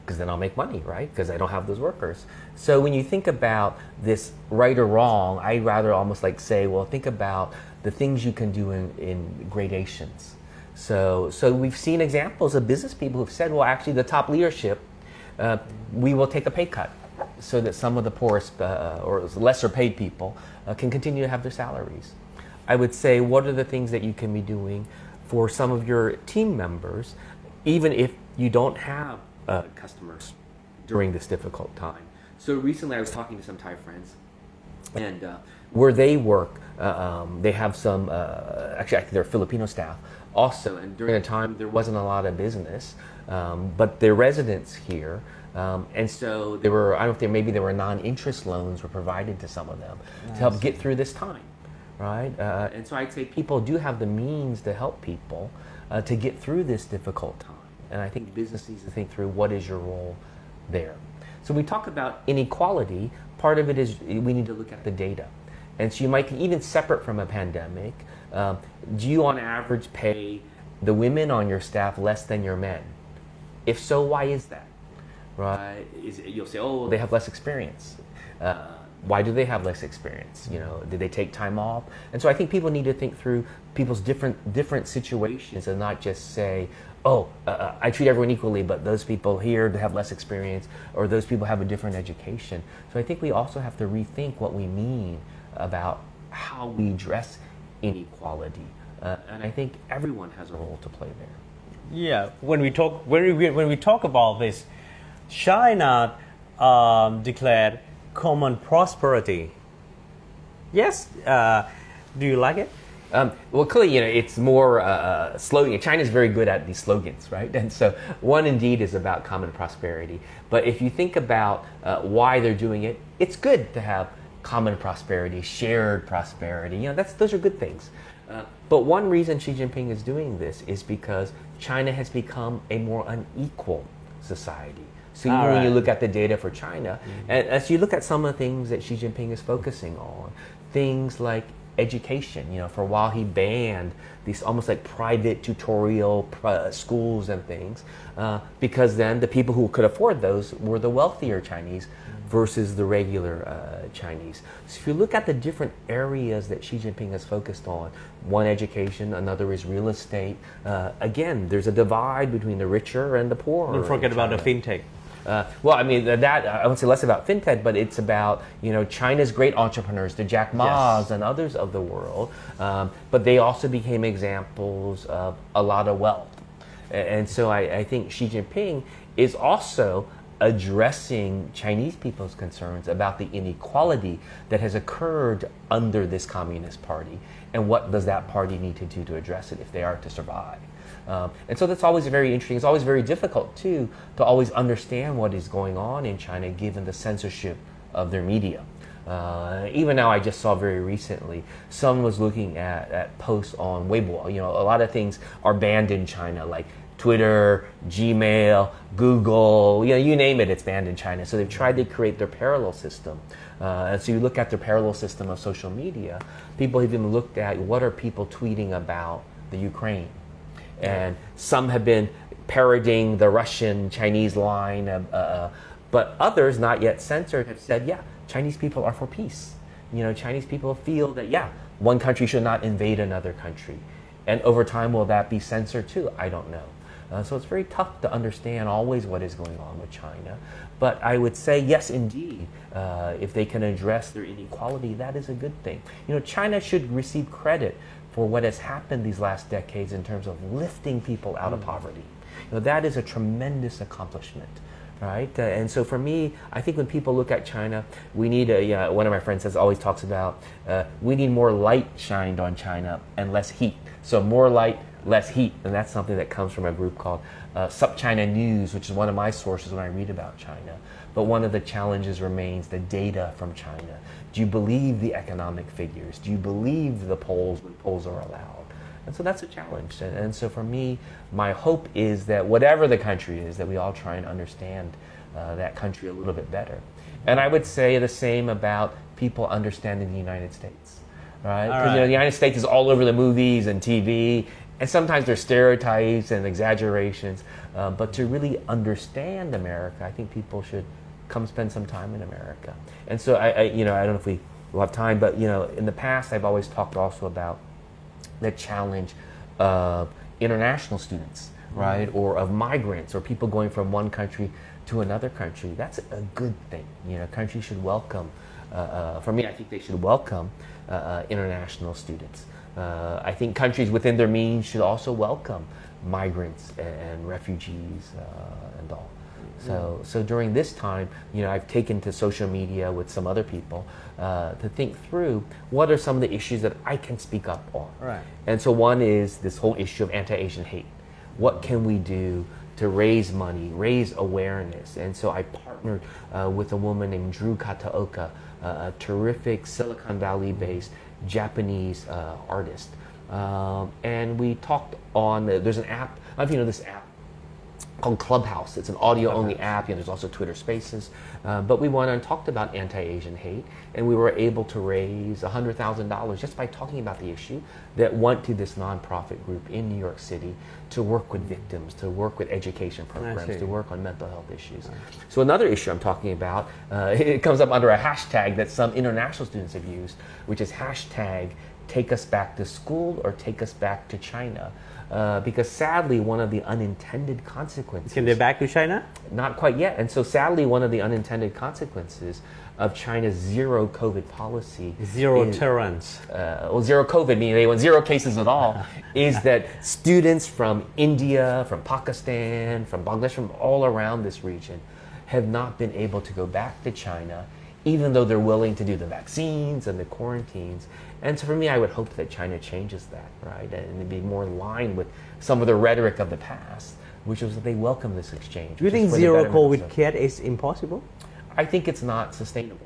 S2: Because then I'll make money, right? Because I don't have those workers. So when you think about this right or wrong, I'd rather almost like say, well, think about the things you can do in gradations. So we've seen examples of business people who've said, well, actually the top leadership, we will take a pay cut so that some of the poorest or lesser paid people can continue to have their salaries. I would say, what are the things that you can be doing for some of your team members, even if you don't have customers during this difficult time? So recently I was talking to some Thai friends, and where they work, they have some, actually I think they're Filipino staff also, and during the time there wasn't a lot of business, but they're residents here, and so there were, I don't know if maybe there were non-interest loans were provided to some of them to help get through this time. Right, and so I'd say people do have the means to help people to get through this difficult time. And I think business needs to think through what is your role there. So when we talk about inequality, part of it is we need to look at the data. And so you might, even separate from a pandemic, do you on average pay the women on your staff less than your men? If so, why is that? Right? You'll say, oh, they have less experience. Why do they have less experience? You know, did they take time off? And so I think people need to think through people's different situations and not just say, oh, I treat everyone equally, but those people here have less experience, or those people have a different education. So I think we also have to rethink what we mean about how we address inequality. And I think everyone has a role to play there.
S1: Yeah, when we talk about this, China declared common prosperity. Yes, do you like it?
S2: Well, clearly, you know, it's more slogan. China's very good at these slogans, right? And so one indeed is about common prosperity. But if you think about why they're doing it, it's good to have common prosperity, shared prosperity. You know, those are good things. But one reason Xi Jinping is doing this is because China has become a more unequal society. So even when you look at the data for China, and as you look at some of the things that Xi Jinping is focusing on, things like education. For a while he banned these almost like private tutorial schools and things because then the people who could afford those were the wealthier Chinese versus the regular Chinese. So if you look at the different areas that Xi Jinping has focused on, one education, another is real estate. Again, there's a divide between the richer and the poor.
S1: Don't forget about the fintech.
S2: Well, I mean, that I would say less about fintech, but it's about China's great entrepreneurs, the Jack Ma's and others of the world. But they also became examples of a lot of wealth, and so I think Xi Jinping is also addressing Chinese people's concerns about the inequality that has occurred under this Communist Party, and what does that party need to do to address it if they are to survive. And so that's always very interesting. It's always very difficult, too, to always understand what is going on in China given the censorship of their media. Even now, I just saw very recently, someone was looking at posts on Weibo. A lot of things are banned in China, like Twitter, Gmail, Google, you name it, it's banned in China. So they've tried to create their parallel system. And so you look at their parallel system of social media, people have even looked at what are people tweeting about the Ukraine. And some have been parodying the Russian-Chinese line, but others, not yet censored, have said, yeah, Chinese people are for peace. Chinese people feel that, yeah, one country should not invade another country. And over time, will that be censored too? I don't know. So it's very tough to understand always what is going on with China. But I would say, yes, indeed, if they can address their inequality, that is a good thing. China should receive credit for what has happened these last decades in terms of lifting people out of poverty. That is a tremendous accomplishment, right? And so for me, I think when people look at China, we need one of my friends always talks about, we need more light shined on China and less heat. So more light, less heat, and that's something that comes from a group called SupChina News, which is one of my sources when I read about China. But one of the challenges remains the data from China. Do you believe the economic figures? Do you believe the polls when polls are allowed? And so that's a challenge. And so for me, my hope is that whatever the country is, that we all try and understand that country a little bit better. And I would say the same about people understanding the United States. Right? Because the United States is all over the movies and TV, and sometimes there's stereotypes and exaggerations. But to really understand America, I think people should come spend some time in America. And so I don't know if we will have time, but in the past I've always talked also about the challenge of international students, right, or of migrants or people going from one country to another country. That's a good thing. Countries should welcome. For me, I think they should welcome international students. I think countries within their means should also welcome migrants and refugees and all. So during this time, I've taken to social media with some other people to think through what are some of the issues that I can speak up on.
S1: Right.
S2: And so one is this whole issue of anti-Asian hate. What can we do to raise money, raise awareness? And so I partnered with a woman named Drew Kataoka, a terrific Silicon Valley-based Japanese artist. And we talked on, there's an app, I don't know if you know this app, called Clubhouse. It's an audio-only app. There's also Twitter Spaces. But we went and talked about anti-Asian hate, and we were able to raise $100,000 just by talking about the issue that went to this nonprofit group in New York City to work with victims, to work with education programs, to work on mental health issues. So another issue I'm talking about, it comes up under a hashtag that some international students have used, which is hashtag take us back to school or take us back to China. Because sadly, one of the unintended consequences...
S1: Can they back to China?
S2: Not quite yet. And so sadly, one of the unintended consequences of China's zero COVID policy...
S1: Zero tolerance.
S2: Zero COVID, meaning they want zero cases at all, is that students from India, from Pakistan, from Bangladesh, from all around this region have not been able to go back to China, even though they're willing to do the vaccines and the quarantines. And so for me, I would hope that China changes that, right? And to be more in line with some of the rhetoric of the past, which was that they welcome this exchange.
S1: Do you think zero COVID case is impossible?
S2: I think it's not sustainable,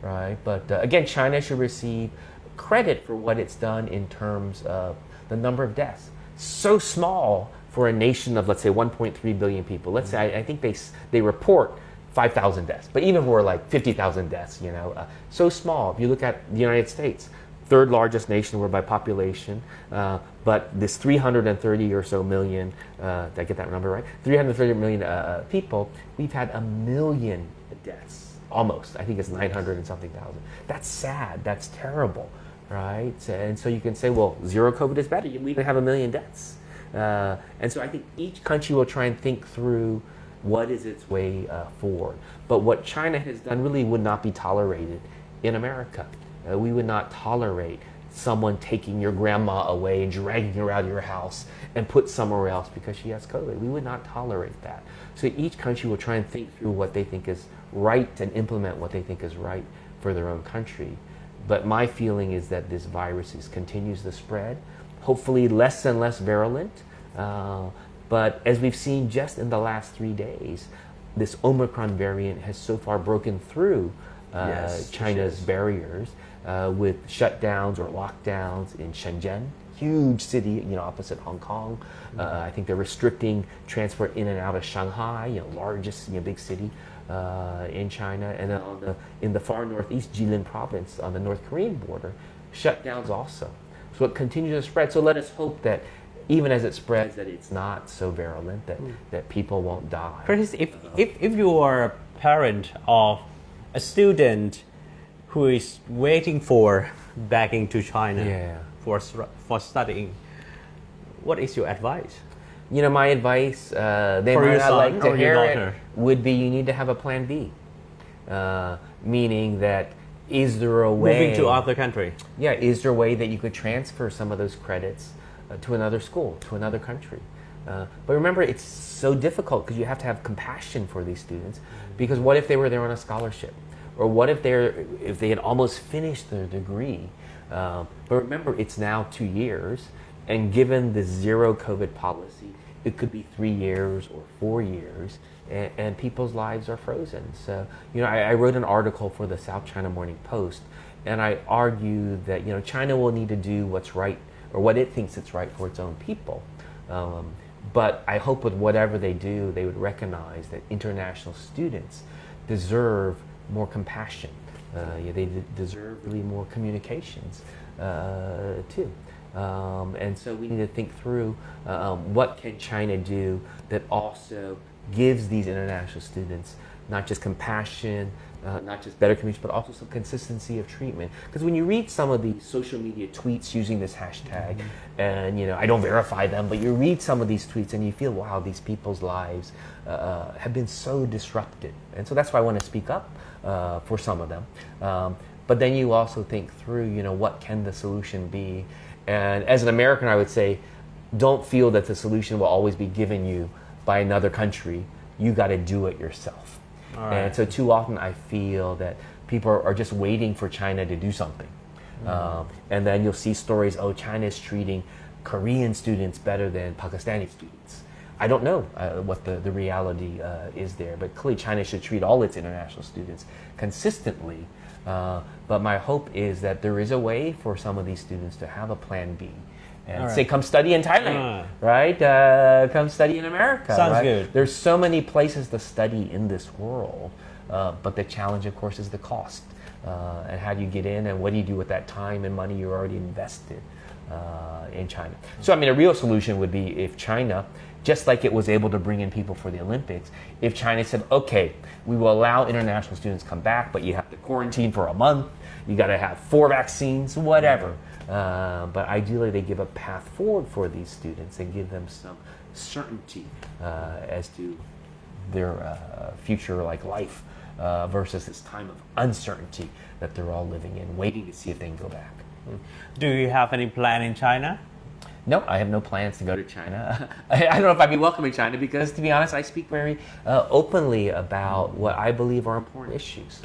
S2: right? But again, China should receive credit for what it's done in terms of the number of deaths. So small for a nation of, let's say, 1.3 billion people. Let's say, I think they report 5,000 deaths. But even if we're like 50,000 deaths, so small. If you look at the United States, third largest nation in the world by population, but this 330 or so million, did I get that number right? 330 million people, we've had 1 million deaths, almost. I think it's 900 and something thousand. That's sad, that's terrible, right? And so you can say, well, zero COVID is better. We can have 1 million deaths. And so I think each country will try and think through what is its way forward. But what China has done really would not be tolerated in America. We would not tolerate someone taking your grandma away and dragging her out of your house and put somewhere else because she has COVID. We would not tolerate that. So each country will try and think through what they think is right and implement what they think is right for their own country. But my feeling is that this virus continues to spread, hopefully less and less virulent. But as we've seen just in the last 3 days, this Omicron variant has so far broken through China's barriers with shutdowns or lockdowns in Shenzhen, huge city, opposite Hong Kong. I think they're restricting transport in and out of Shanghai, largest, big city in China. And then in the far northeast, Jilin province on the North Korean border, shutdowns also. So it continues to spread. So let us hope that even as it spreads, that it's not so virulent, that people won't die.
S1: Chris, if you are a parent of a student who is waiting for back into China for studying, what is your advice?
S2: My advice, they
S1: for
S2: might
S1: your
S2: not
S1: son
S2: like to
S1: or
S2: hear
S1: your
S2: it,
S1: daughter?
S2: would be you need to have a plan B. Meaning that, is there a way...
S1: Moving to other country.
S2: Yeah, is there a way that you could transfer some of those credits to another school, to another country? But remember, it's so difficult because you have to have compassion for these students, because what if they were there on a scholarship? Or what if they had almost finished their degree? But remember, it's now 2 years, and given the zero COVID policy, it could be 3 years or 4 years, and people's lives are frozen. So, I wrote an article for the South China Morning Post, and I argued that, China will need to do what's right, or what it thinks it's right for its own people. But I hope with whatever they do, they would recognize that international students deserve more compassion. They deserve really more communications too. And so we need to think through what can China do that also gives these international students not just compassion, not just better communication, but also some consistency of treatment. Because when you read some of the social media tweets using this hashtag, and I don't verify them, but you read some of these tweets and you feel, wow, these people's lives have been so disrupted. And so that's why I want to speak up for some of them. But then you also think through, what can the solution be? And as an American, I would say, don't feel that the solution will always be given you by another country. You got to do it yourself. Right. And so too often I feel that people are just waiting for China to do something. And then you'll see stories, China is treating Korean students better than Pakistani students. I don't know what the reality is there, but clearly China should treat all its international students consistently. But my hope is that there is a way for some of these students to have a plan B. And say, come study in Thailand, right? Come study in America.
S1: Sounds
S2: right?
S1: good.
S2: There's so many places to study in this world, but the challenge, of course, is the cost. And how do you get in, and what do you do with that time and money you already invested in China? So, a real solution would be if China, just like it was able to bring in people for the Olympics, if China said, okay, we will allow international students to come back, but you have to quarantine for a month, you got to have 4 vaccines, whatever. But ideally, they give a path forward for these students and give them some certainty as to their future life versus this time of uncertainty that they're all living in, waiting to see if they can go back.
S1: Do you have any plan in China?
S2: No, I have no plans to go to China. I don't know if I'd be welcome in China because, to be honest, I speak very openly about what I believe are important issues.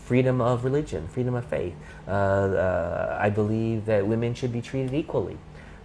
S2: Freedom of religion, freedom of faith. I believe that women should be treated equally,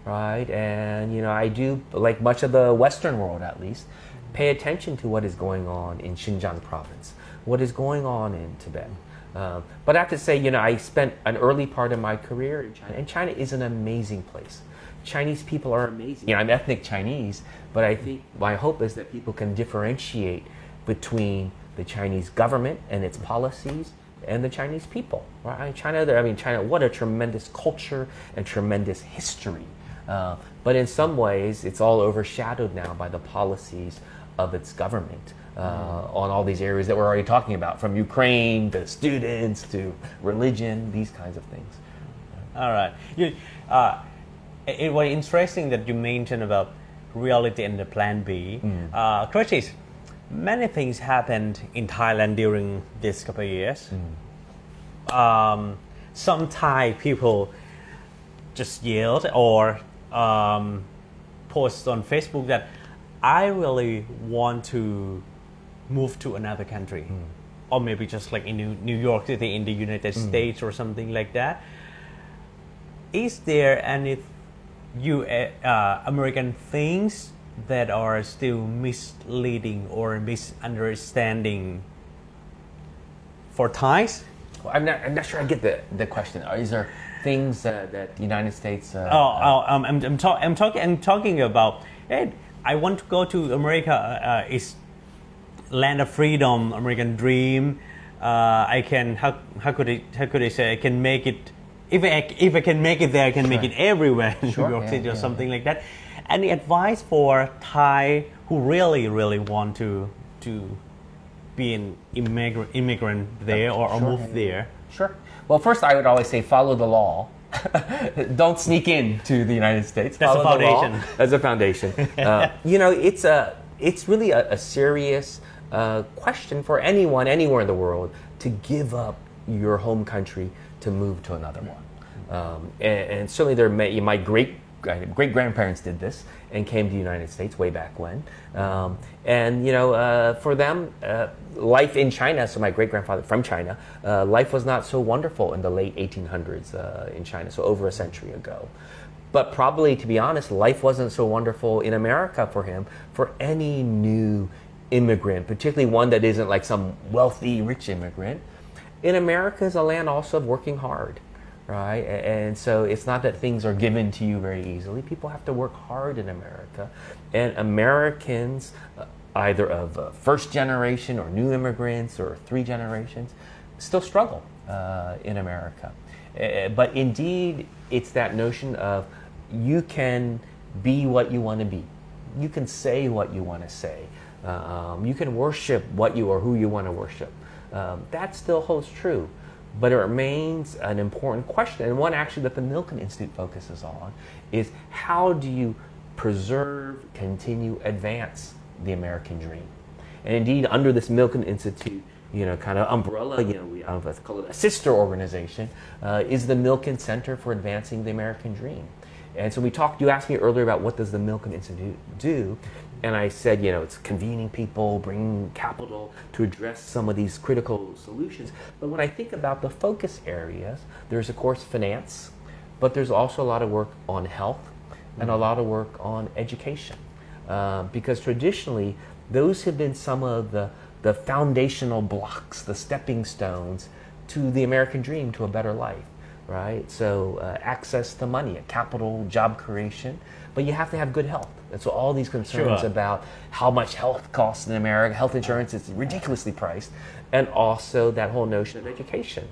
S2: right? And, I do, like much of the Western world at least, pay attention to what is going on in Xinjiang province, what is going on in Tibet. But I have to say, I spent an early part of my career in China, and China is an amazing place. Chinese people are amazing. I'm ethnic Chinese, but I think my hope is that people can differentiate between the Chinese government and its policies and the Chinese people. Right? China, what a tremendous culture and tremendous history. But in some ways, it's all overshadowed now by the policies of its government on all these areas that we're already talking about, from Ukraine to students to religion, these kinds of things.
S1: All right. It was interesting that you mentioned about reality and the plan B. Curtis, many things happened in Thailand during this couple of years. Some Thai people just yelled or post on Facebook that I really want to move to another country, or maybe just like in New York City in the United States or something like that. Is there any American things that are still misleading or misunderstanding for Thais?
S2: Well, I'm not sure I get the question. Is there things that the United States?
S1: I'm talking about. Hey, I want to go to America. It's land of freedom, American dream. I can. How could I say? I can make it. If I can make it there, I can make it everywhere in New York City or something like that. Any advice for Thai who really want to be an immigrant there or move there?
S2: Sure. Well, first I would always say follow the law. Don't sneak into the United States.
S1: That's a foundation.
S2: As a foundation. It's really a serious question for anyone anywhere in the world to give up your home country to move to another one. And certainly my great grandparents did this and came to the United States way back when. For them, life in China, so my great grandfather from China, life was not so wonderful in the late 1800s in China, so over a century ago. But probably, to be honest, life wasn't so wonderful in America for him, for any new immigrant, particularly one that isn't like some wealthy, rich immigrant. In America is a land also of working hard, right? And so it's not that things are given to you very easily. People have to work hard in America. And Americans, either of first generation or new immigrants or 3 generations, still struggle in America. But indeed, it's that notion of you can be what you want to be. You can say what you want to say. You can worship what you or who you want to worship. That still holds true, but it remains an important question, and one actually that the Milken Institute focuses on is how do you preserve, continue, advance the American dream? And indeed, under this Milken Institute, kind of umbrella, let's call it a sister organization, is the Milken Center for Advancing the American Dream. And so you asked me earlier about what does the Milken Institute do, and I said, it's convening people, bringing capital to address some of these critical solutions. But when I think about the focus areas, there's of course finance, but there's also a lot of work on health and a lot of work on education. Because traditionally, those have been some of the foundational blocks, the stepping stones to the American dream, to a better life. Right? So access to money, capital, job creation, but you have to have good health. And so all these concerns about how much health costs in America, health insurance is ridiculously priced, and also that whole notion of education.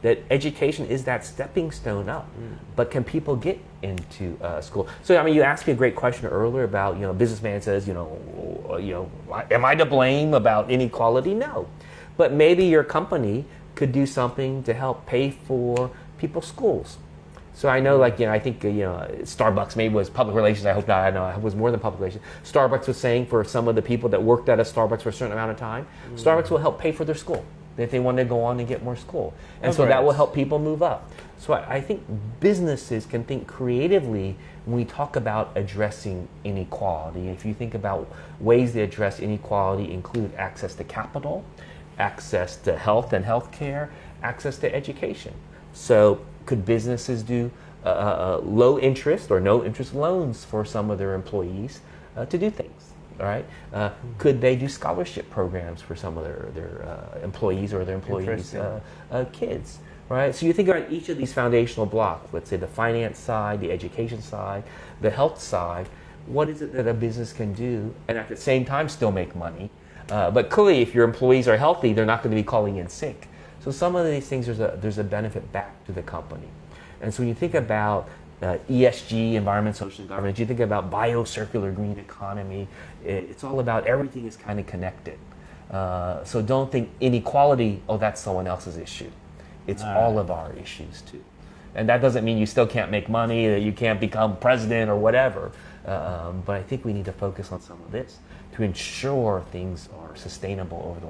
S2: That education is that stepping stone up, but can people get into school? So you asked me a great question earlier about, a businessman says, am I to blame about inequality? No, but maybe your company could do something to help pay for people's schools. So I know, I think, Starbucks maybe was public relations. I hope not. I know it was more than public relations. Starbucks was saying for some of the people that worked at a Starbucks for a certain amount of time, Starbucks will help pay for their school if they want to go on and get more school. And so that will help people move up. So I think businesses can think creatively when we talk about addressing inequality. If you think about ways they address inequality include access to capital, access to health and healthcare, access to education. So could businesses do low interest or no interest loans for some of their employees to do things? All right. Could they do scholarship programs for some of their employees or their employees' kids? Right. So you think about each of these foundational blocks. Let's say the finance side, the education side, the health side. What is it that a business can do and at the same time still make money? But clearly, if your employees are healthy, they're not going to be calling in sick. So some of these things, there's a benefit back to the company. And so when you think about ESG, environment, social, and governance, you think about biocircular green economy, it's all about everything is kind of connected. So don't think inequality, oh, that's someone else's issue. It's all of our issues too. And that doesn't mean you still can't make money, that you can't become president or whatever. But I think we need to focus on some of this to ensure things are sustainable over the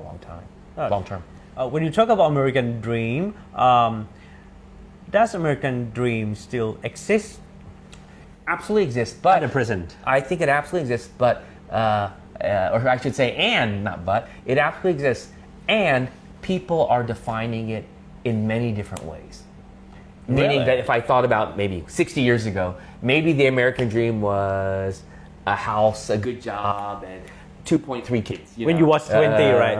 S2: long term.
S1: When you talk about American dream, does American dream still exist?
S2: Absolutely exists, but
S1: at the present.
S2: I think it absolutely exists, but or I should say, and not but, it absolutely exists, and people are defining it in many different ways. Meaning that if I thought about maybe 60 years ago, maybe the American dream was a house, a good job, and 2.3 kids.
S1: When you was 20, right?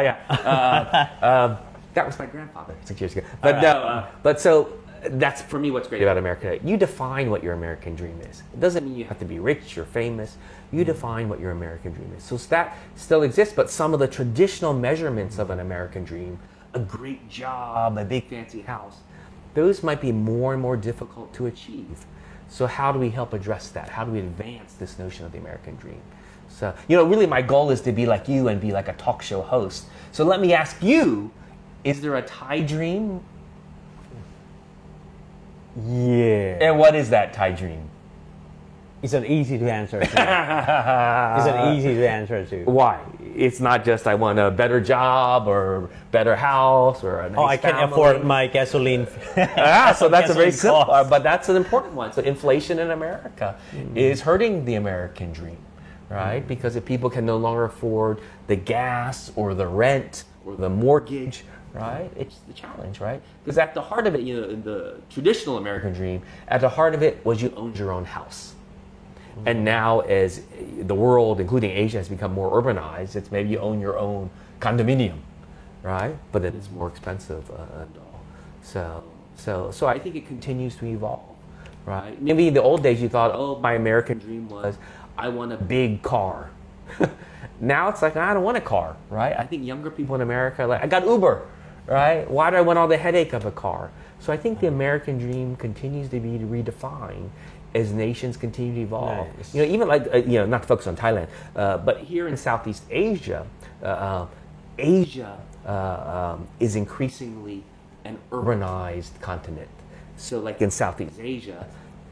S2: Yeah. That was my grandfather 6 years ago. But no, but so that's for me what's great about America. You define what your American dream is. It doesn't mean you have to be rich or famous. You define what your American dream is. So that still exists, but some of the traditional measurements of an American dream, a great job, a big fancy house, those might be more and more difficult to achieve. So how do we help address that? How do we advance this notion of the American dream? So, really my goal is to be like you and be like a talk show host. So let me ask you, is there a Thai dream?
S1: Yeah.
S2: And what is that Thai dream?
S1: It's an easy to answer to. It's an easy to answer to.
S2: Why? It's not just I want a better job or better house or a nice
S1: I can
S2: family.
S1: afford my gasoline.
S2: So that's a very
S1: Gasoline
S2: simple,
S1: cost.
S2: but that's an important one. So inflation in America is hurting the American dream, right? Because if people can no longer afford the gas or the rent or the mortgage, right? It's the challenge, right? Because at the heart of it, in the traditional American dream, at the heart of it was you owned your own house. And now as the world, including Asia, has become more urbanized, it's maybe you own your own condominium, right? But then it's more expensive and all. So I think it continues to evolve, right? Maybe in the old days you thought, oh, my American dream was I want a big car. Now it's like, I don't want a car, right? I think younger people in America are like, I got Uber, right? Why do I want all the headache of a car? So I think the American dream continues to be redefined as nations continue to evolve.
S1: Nice.
S2: Even like, not to focus on Thailand, but here in Southeast Asia, Asia is increasingly an urbanized continent. So like in Southeast Asia,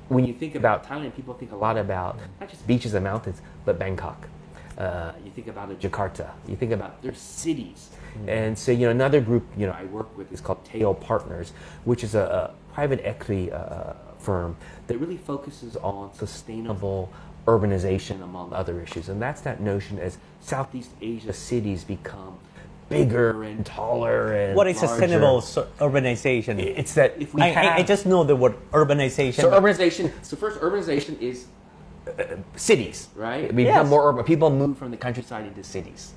S2: when you think about Thailand, people think a lot about not just beaches and mountains, but Bangkok. You think about Jakarta. You think about their cities. And so, another group, I work with is called Teo Partners, which is a private equity firm that really focuses on sustainable urbanization among other issues. And that's that notion as Southeast Asia cities become bigger and taller and
S1: What is
S2: larger.
S1: sustainable urbanization?
S2: It's that if we
S1: I just know the word urbanization.
S2: So first urbanization is cities, right? We
S1: Yes.
S2: become more urban. People move from the countryside into cities.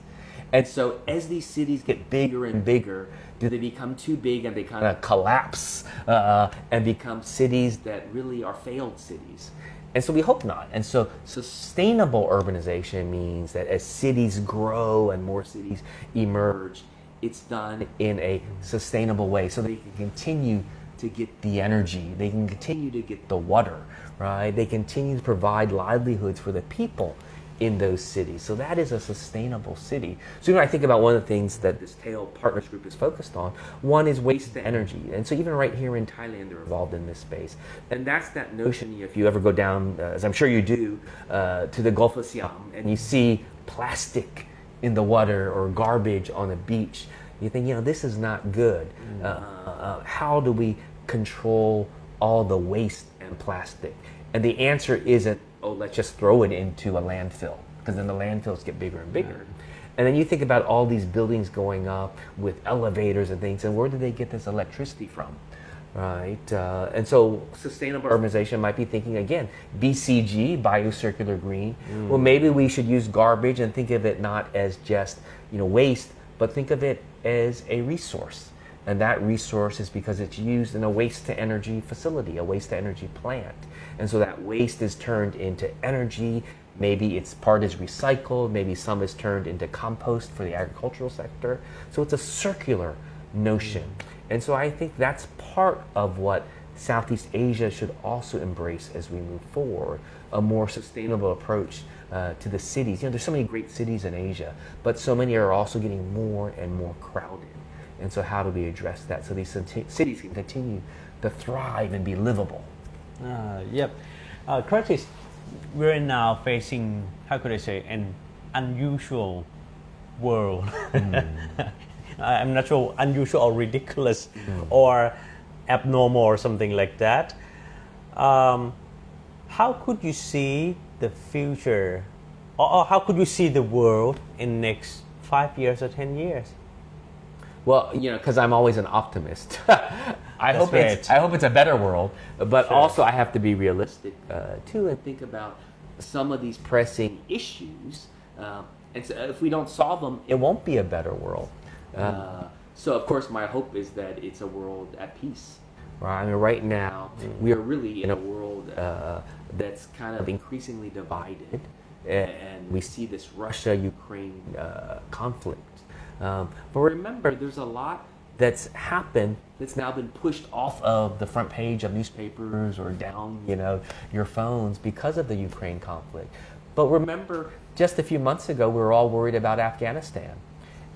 S2: And so as these cities get bigger and bigger, do they become too big and they kind of collapse and become cities that really are failed cities? And so we hope not. And so sustainable urbanization means that as cities grow and more cities emerge, it's done in a sustainable way so they can continue to get the energy, they can continue to get the water, right? They continue to provide livelihoods for the people in those cities. So that is a sustainable city. So I think about one of the things that this Teo Partners Group is focused on. One is waste to energy. And so even right here in Thailand, they're involved in this space. And that's that notion, if you ever go down, as I'm sure you do, to the Gulf of Siam and you see plastic in the water or garbage on a beach, you think, this is not good. How do we control all the waste and plastic? And the answer isn't, let's just throw it into a landfill, because then the landfills get bigger and bigger. And then you think about all these buildings going up with elevators and things, and where do they get this electricity from, right? And so sustainable urbanization might be thinking, again, BCG, biocircular green. Well, maybe we should use garbage and think of it not as just waste, but think of it as a resource. And that resource is because it's used in a waste-to-energy facility, a waste-to-energy plant. And so that waste is turned into energy. Maybe its part is recycled. Maybe some is turned into compost for the agricultural sector. So it's a circular notion. And so I think that's part of what Southeast Asia should also embrace as we move forward, a more sustainable approach to the cities. There's so many great cities in Asia, but so many are also getting more and more crowded. And so how do we address that so these cities can continue to thrive and be livable?
S1: Yep. Curtis, we're now facing, how could I say, an unusual world. I'm not sure unusual or ridiculous or abnormal or something like that. How could you see the future or how could you see the world in next 5 years or 10 years?
S2: Well, because I'm always an optimist. I hope
S1: great.
S2: it's a better world, but
S1: Sure.
S2: also I have to be realistic too and think about some of these pressing issues. And so if we don't solve them, it won't be a better world. So of course, my hope is that it's a world at peace. Right. I mean, right now we are really in a world that's kind of increasingly divided, and we see this Russia-Ukraine conflict. But remember, there's a lot that's happened that's now been pushed off of the front page of newspapers or down, your phones because of the Ukraine conflict. But remember, just a few months ago, we were all worried about Afghanistan.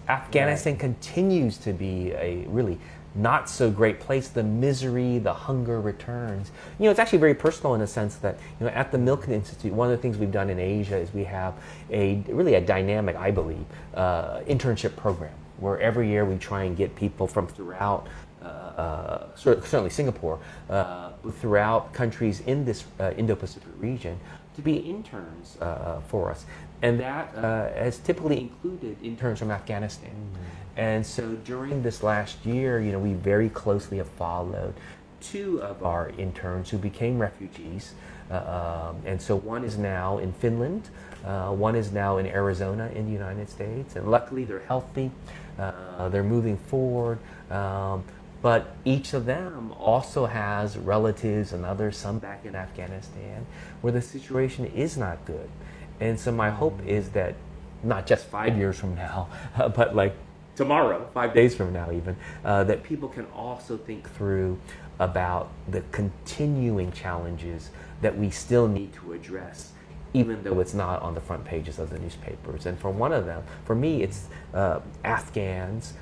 S2: Afghanistan continues to be a really not so great place. The misery, the hunger returns. It's actually very personal in the sense that, at the Milken Institute, one of the things we've done in Asia is we have a dynamic, I believe, internship program where every year we try and get people from throughout, certainly Singapore, throughout countries in this Indo-Pacific region to be interns for us. And that has typically included interns from Afghanistan. And so during this last year, we very closely have followed two of our interns who became refugees. And so one is now in Finland, one is now in Arizona in the United States. And luckily they're healthy, they're moving forward. But each of them also has relatives and others, some back in Afghanistan, where the situation is not good. And so my hope is that not just 5 years from now, but like tomorrow, 5 days from now even, that people can also think through about the continuing challenges that we still need to address, even though it's not on the front pages of the newspapers. And for one of them, for me, it's Afghans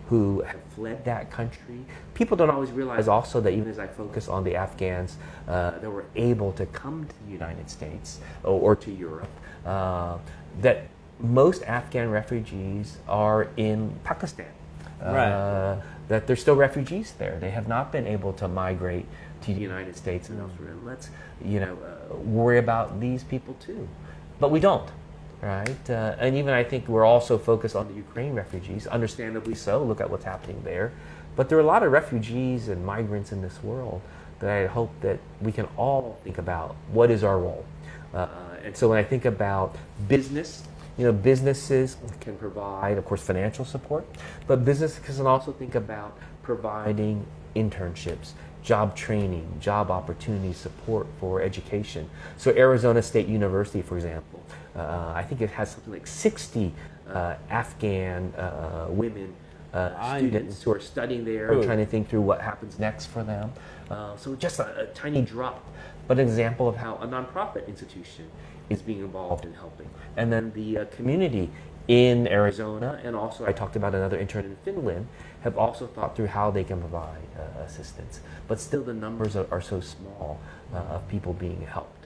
S2: who have fled that country. People don't always realize also that even as I focus on the Afghans that were able to come to the United States or to Europe, that most Afghan refugees are in Pakistan.
S1: Right.
S2: That they're still refugees there. They have not been able to migrate to the United States and elsewhere. And let's, worry about these people too. But we don't, right? And even I think we're also focused on the Ukraine refugees, understandably so. Look at what's happening there. But there are a lot of refugees and migrants in this world that I hope that we can all think about what is our role. And so when I think about business, businesses can provide, of course, financial support, but businesses can also think about providing internships, job training, job opportunity support for education. So Arizona State University, for example, I think it has something like 60 Afghan women students who are studying there, trying to think through what happens next for them. So just a tiny drop, but an example of how a nonprofit institution is being involved in helping. And then the community in Arizona, and also I talked about another intern in Finland, have also thought through how they can provide assistance. But still the numbers are so small of people being helped.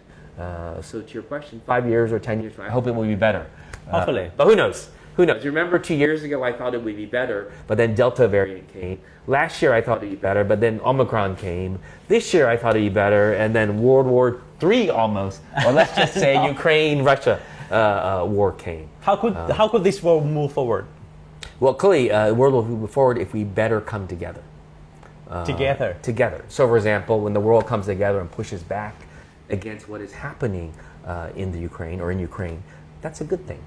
S2: So to your question, 5 years or 10 years, I hope it will be better.
S1: Hopefully.
S2: But who knows? Who knows? You remember 2 years ago I thought it would be better, but then Delta variant came. Last year I thought it would be better, but then Omicron came. This year I thought it would be better, and then World War III almost, or let's just say Ukraine-Russia war came.
S1: How could this world move forward?
S2: Well, clearly, the world will move forward if we better come together. Together. So, for example, when the world comes together and pushes back against what is happening in the Ukraine or in Ukraine, that's a good thing,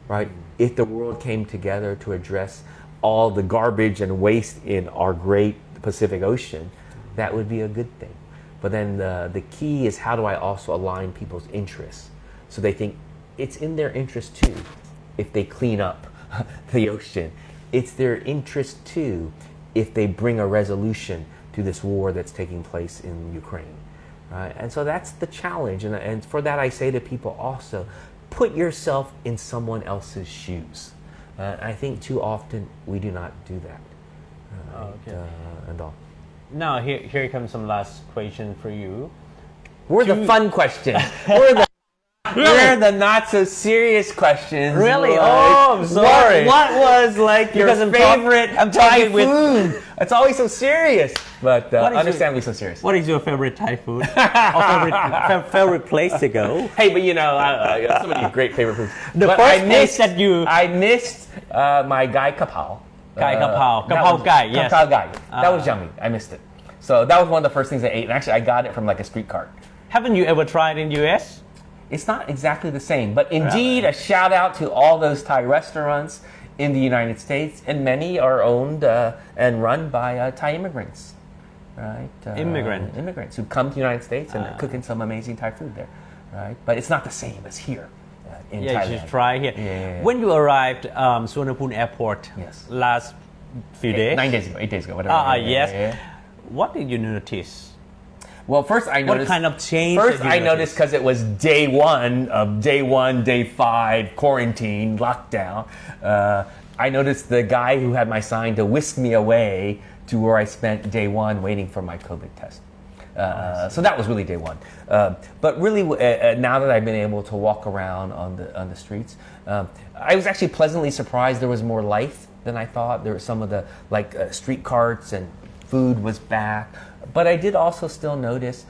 S2: right? If the world came together to address all the garbage and waste in our great Pacific Ocean, that would be a good thing. But then the key is how do I also align people's interests so they think it's in their interest too if they clean up the ocean it's their interest too if they bring a resolution to this war that's taking place in Ukraine. Right? And so that's the challenge. And for that, I say to people also, put yourself in someone else's shoes. I think too often we do not do that. And all.
S1: Now here comes some last question for you.
S2: We're the fun questions. We're the not so serious questions.
S1: Really?
S2: Like,
S1: oh, I'm sorry.
S2: What was like your favorite Thai food? It's always so serious. But understandably so serious.
S1: What is your favorite Thai food? Or favorite place to go?
S2: Hey, but you know, some of these great favorite foods.
S1: The
S2: but
S1: first place that you...
S2: I missed my gai kapao.
S1: Gai kapao. Kapao gai, yes.
S2: Kapao gai. That was yummy. I missed it. So that was one of the first things I ate. And actually, I got it from like a street cart.
S1: Haven't you ever tried in US?
S2: It's not exactly the same, but indeed a shout out to all those Thai restaurants in the United States, and many are owned and run by Thai immigrants, right? Immigrants who come to the United States and are cooking some amazing Thai food there, right? But it's not the same as here in Thailand.
S1: You should try here.
S2: Yeah.
S1: When you arrived Suvarnabhumi Airport last few days?
S2: 8 days ago, whatever.
S1: Yes.
S2: Yeah.
S1: What did you notice?
S2: Well, first I noticed.
S1: What kind of change?
S2: First, I noticed because it was day 1, day 5 quarantine lockdown. I noticed the guy who had my sign to whisk me away to where I spent day 1 waiting for my COVID test. So that was really day 1. But really, now that I've been able to walk around on the streets, I was actually pleasantly surprised. There was more life than I thought. There were some of the street carts and food was back. But I did also still notice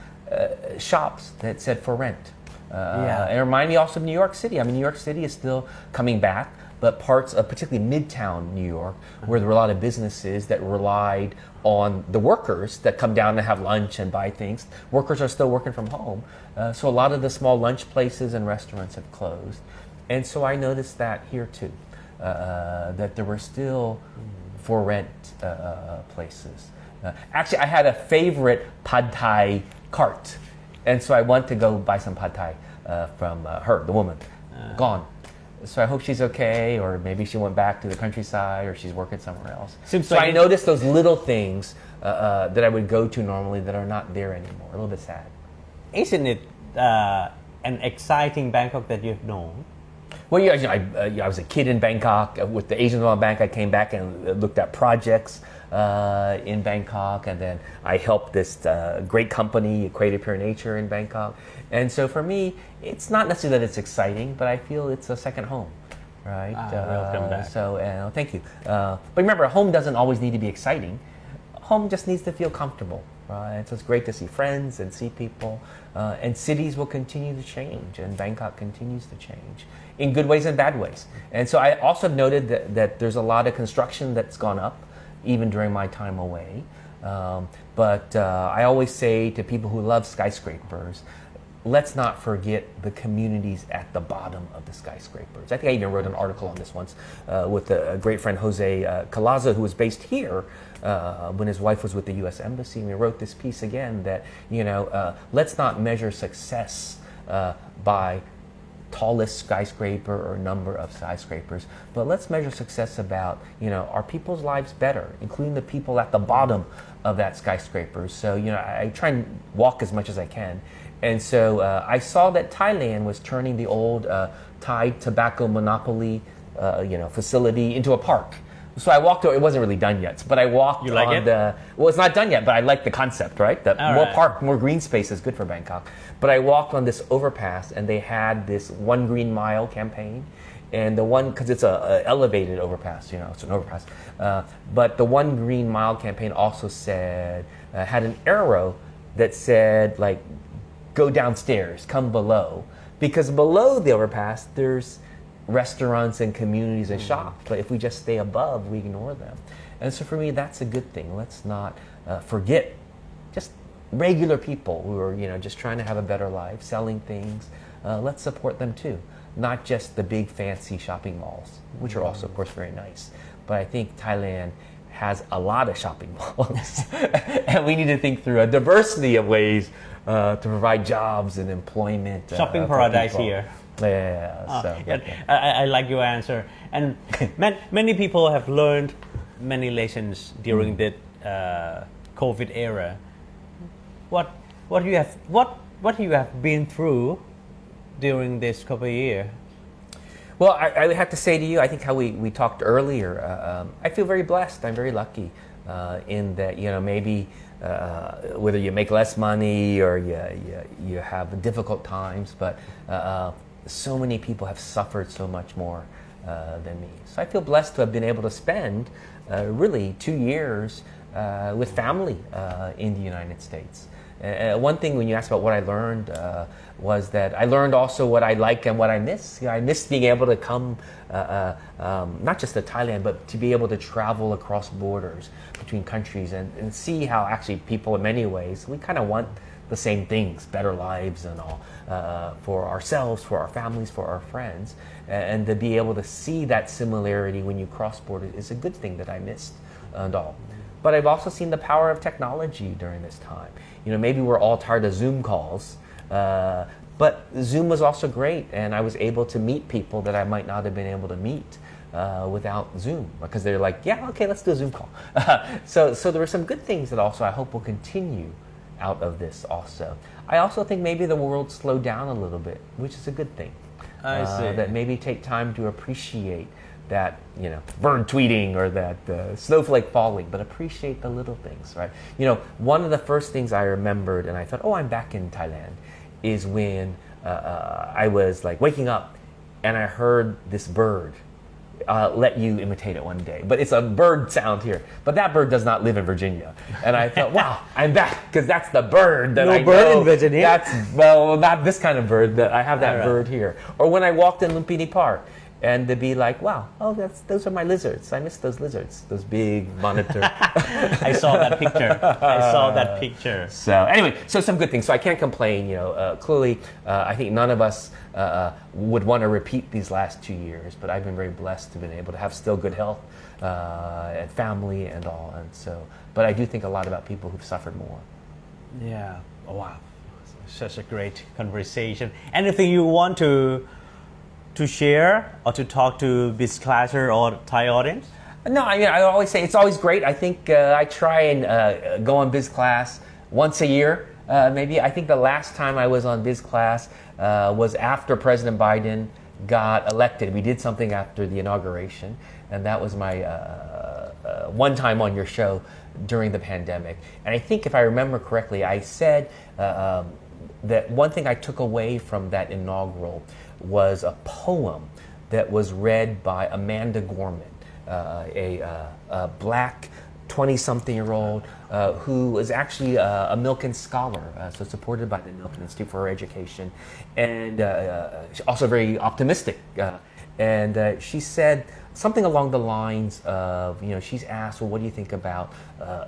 S2: shops that said for rent. It reminded me also of New York City. I mean, New York City is still coming back, but parts of particularly Midtown New York, where there were a lot of businesses that relied on the workers that come down to have lunch and buy things, workers are still working from home. So a lot of the small lunch places and restaurants have closed. And so I noticed that here too, that there were still for rent places. Actually, I had a favorite pad thai cart, and so I went to go buy some pad thai from her, the woman, gone. So I hope she's okay, or maybe she went back to the countryside, or she's working somewhere else. So I noticed those little things that I would go to normally that are not there anymore. A little bit sad.
S1: Isn't it an exciting Bangkok that you've known?
S2: Well, I was a kid in Bangkok. With the Asian Development Bank, I came back and looked at projects in Bangkok, and then I helped this great company, Creative Pure Nature, in Bangkok. And so for me, it's not necessarily that it's exciting, but I feel it's a second home, right?
S1: Welcome back.
S2: So thank you. But remember, home doesn't always need to be exciting. Home just needs to feel comfortable, right? So it's great to see friends and see people. And cities will continue to change, and Bangkok continues to change in good ways and bad ways. And so I also noted that there's a lot of construction that's gone up, even during my time away. But I always say to people who love skyscrapers, let's not forget the communities at the bottom of the skyscrapers. I think I even wrote an article on this once with a great friend, Jose Calaza, who was based here when his wife was with the U.S. Embassy. And we wrote this piece again that, let's not measure success by tallest skyscraper or number of skyscrapers, but let's measure success about, are people's lives better, including the people at the bottom of that skyscraper. So, I try and walk as much as I can. And so I saw that Thailand was turning the old Thai tobacco monopoly, facility into a park. So I walked over, it wasn't really done yet, but I walked well, it's not done yet, but I like the concept, right? That park, more green space is good for Bangkok. But I walked on this overpass, and they had this 1 Green Mile campaign. And the one, because it's a elevated overpass, it's an overpass. But the 1 Green Mile campaign also said, had an arrow that said, go downstairs, come below. Because below the overpass, there's restaurants and communities and shops, but if we just stay above, we ignore them. And so for me, that's a good thing. Let's not forget just regular people who are just trying to have a better life, selling things. Let's support them too, not just the big fancy shopping malls, which are also of course very nice. But I think Thailand has a lot of shopping malls and we need to think through a diversity of ways to provide jobs and employment.
S1: Shopping paradise here.
S2: Yeah. So,
S1: I like your answer. And many people have learned many lessons during the COVID era. What you have been through during this couple of years?
S2: Well, I have to say to you, I think how we talked earlier, I feel very blessed. I'm very lucky in that, maybe whether you make less money or you have difficult times, but so many people have suffered so much more than me. So I feel blessed to have been able to spend really 2 years with family in the United States. One thing when you asked about what I learned was that I learned also what I like and what I miss. I miss being able to come, not just to Thailand, but to be able to travel across borders between countries and see how actually people in many ways, we kind of want the same things, better lives and all, for ourselves, for our families, for our friends. And to be able to see that similarity when you cross borders is a good thing that I missed and all. But I've also seen the power of technology during this time. Maybe we're all tired of Zoom calls, but Zoom was also great, and I was able to meet people that I might not have been able to meet without Zoom, because they're like, yeah, okay, let's do a Zoom call. So there were some good things that also I hope will continue out of this also. I also think maybe the world slowed down a little bit, which is a good thing.
S1: I see.
S2: That maybe take time to appreciate that, bird tweeting or that snowflake falling, but appreciate the little things, right? One of the first things I remembered, and I thought, oh, I'm back in Thailand, is when I was like waking up and I heard this bird. Let you imitate it one day, but it's a bird sound here. But that bird does not live in Virginia, and I thought, wow, I'm back because that's the bird that I know.
S1: No bird in Virginia.
S2: That's not this kind of bird. That I have that bird here. Or when I walked in Lumpini Park, and to be like, wow, those are my lizards. I miss those lizards, those big monitor.
S1: I saw that picture.
S2: So anyway, so some good things. So I can't complain. Clearly, I think none of us would want to repeat these last 2 years. But I've been very blessed to have been able to have still good health and family and all. And so, but I do think a lot about people who've suffered more.
S1: Yeah. Oh, wow. Such a great conversation. Anything you want to share or to talk to Biz Classer or Thai audience?
S2: No, I always say it's always great. I think I try and go on Biz Class once a year, maybe. I think the last time I was on Biz Class was after President Biden got elected. We did something after the inauguration, and that was my one time on your show during the pandemic. And I think if I remember correctly, I said that one thing I took away from that inaugural was a poem that was read by Amanda Gorman, a black 20-something-year-old who was actually a Milken scholar, so supported by the Milken Institute for her education, and also very optimistic. And she said something along the lines of, she's asked, well, what do you think about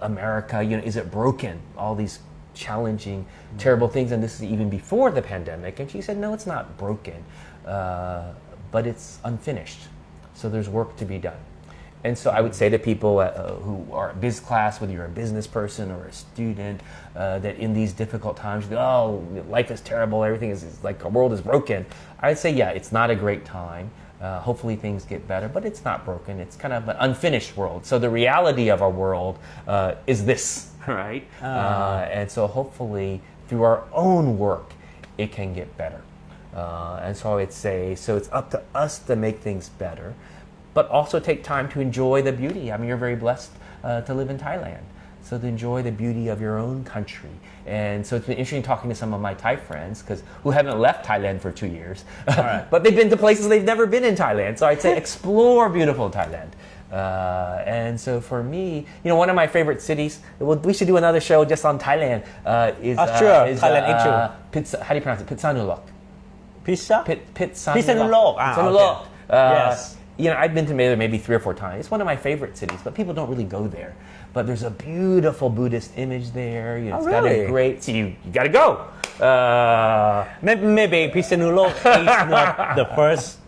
S2: America? Is it broken? All these challenging, terrible things, and this is even before the pandemic. And she said, no, it's not broken, but it's unfinished. So there's work to be done. And so I would say to people who are at Biz Class, whether you're a business person or a student, that in these difficult times, life is terrible, everything is like the world is broken. I would say, yeah, it's not a great time. Hopefully things get better, but it's not broken. It's kind of an unfinished world. So the reality of our world is this, right? And so hopefully through our own work, it can get better. And so I would say, so it's up to us to make things better, but also take time to enjoy the beauty. I mean, you're very blessed to live in Thailand. So to enjoy the beauty of your own country. And so it's been interesting talking to some of my Thai friends who haven't left Thailand for 2 years, but they've been to places they've never been in Thailand. So I'd say explore beautiful Thailand. And so for me, one of my favorite cities, we should do another show just on Thailand, is
S1: Thailand
S2: Pizza, how do you pronounce it? Pitsanulok.
S1: Pizza?
S2: Pitsanulok.
S1: Pitsanulok. Yes.
S2: I've been to maybe 3 or 4 times. It's one of my favorite cities, but people don't really go there. But there's a beautiful Buddhist image there. It's got a great. So you got to go.
S1: Maybe Pitsanulok is not the first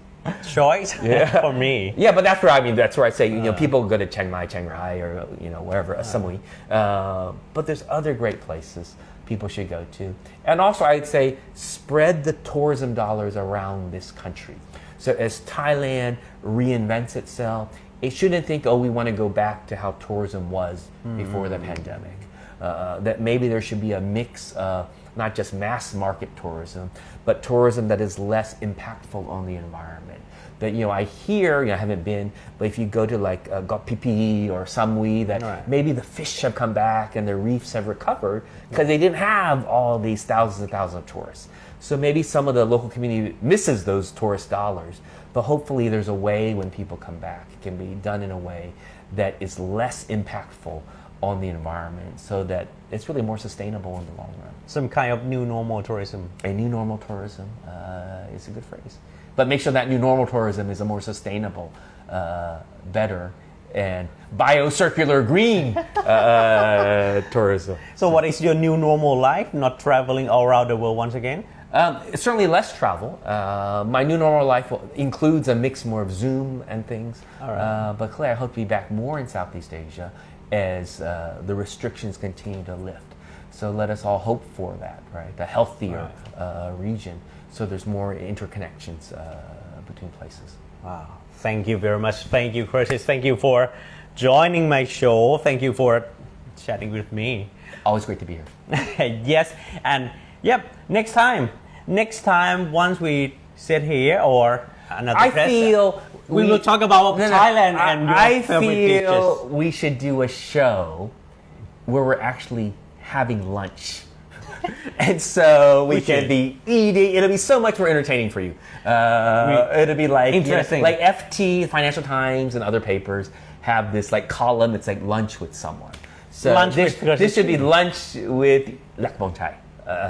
S1: choice for me.
S2: Yeah, but that's where I say people go to Chiang Mai, Chiang Rai, or wherever Samui. But there's other great places people should go to. And also, I'd say spread the tourism dollars around this country. So as Thailand reinvents itself, it shouldn't think, oh, we want to go back to how tourism was before the pandemic. That maybe there should be a mix of not just mass market tourism, but tourism that is less impactful on the environment. That, I hear, I haven't been, but if you go to like Got PPE or Samui, that maybe the fish have come back and the reefs have recovered because they didn't have all these thousands and thousands of tourists. So maybe some of the local community misses those tourist dollars, but hopefully there's a way when people come back, it can be done in a way that is less impactful on the environment so that it's really more sustainable in the long run.
S1: Some kind of new normal tourism.
S2: A new normal tourism is a good phrase. But make sure that new normal tourism is a more sustainable, better, and biocircular green tourism.
S1: So what is your new normal life? Not traveling all around the world once again?
S2: Certainly less travel. My new normal life includes a mix more of Zoom and things.
S1: All right.
S2: But clearly I hope to be back more in Southeast Asia as the restrictions continue to lift. So let us all hope for that, right? A healthier region. So there's more interconnections between places.
S1: Wow. Thank you very much. Thank you, Curtis. Thank you for joining my show. Thank you for chatting with me.
S2: Always great to be here.
S1: Yes. And next time, once we sit here or another
S2: I feel
S1: we will talk about Thailand and your favorite dishes.
S2: I feel we should do a show where we're actually having lunch. And so we can be eating. It'll be so much more entertaining for you. It'll be like
S1: interesting.
S2: Like FT, Financial Times, and other papers have this like column. It's like lunch with someone. So this should be lunch with Lak Bong Chai.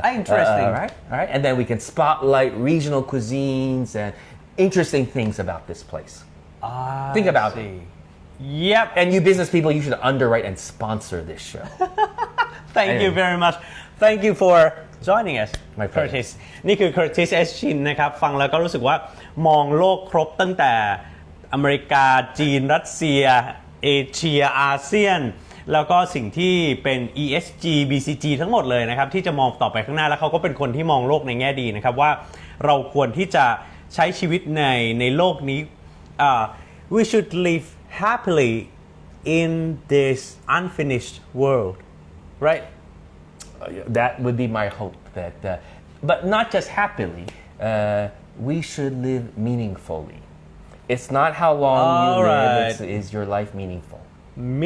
S1: Interesting.
S2: All right. And then we can spotlight regional cuisines and interesting things about this place. Think about it.
S1: Yep.
S2: And you business people, you should underwrite and sponsor this show.
S1: Thank you very much. Thank you for joining us,
S2: My pleasure.
S1: Curtis. นี่คือ Curtis S. Chin นะครับ ฟังแล้วก็รู้สึกว่ามองโลกครบตั้งแต่อเมริกา จีน รัสเซีย เอเชีย อาเซียน แล้วก็สิ่งที่เป็น ESG BCG ทั้งหมดเลยนะครับ ที่จะมองต่อไปข้างหน้า แล้วเขาก็เป็นคนที่มองโลกในแง่ดีนะครับ ว่าเราควรที่จะใช้ชีวิตในโลกนี้ we should live happily in this unfinished world, right?
S2: That would be my hope. That, but not just happily. We should live meaningfully. It's not how long you live. Is your life meaningful?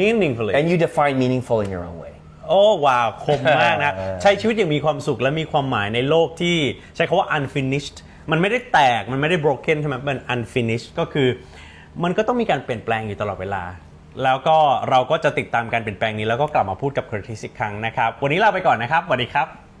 S1: Meaningfully.
S2: And you define meaningful in your own way.
S1: โอ้ว้าวคมมากนะ ใช้ชีวิตอย่างมีความสุขและมีความหมายในโลกที่ใช้คำว่า unfinished มันไม่ได้แตกมันไม่ได้ broken ใช่ไหมมัน unfinished ก็คือมันก็ต้องมีการเปลี่ยนแปลงอยู่ตลอดเวลาแล้วก็เราก็จะติดตามการเปลี่ยนแปลงนี้แล้วก็กลับมาพูดกับ Curtis อีกครั้งนะครับวันนี้ลาไปก่อนนะครับสวัสดีครับ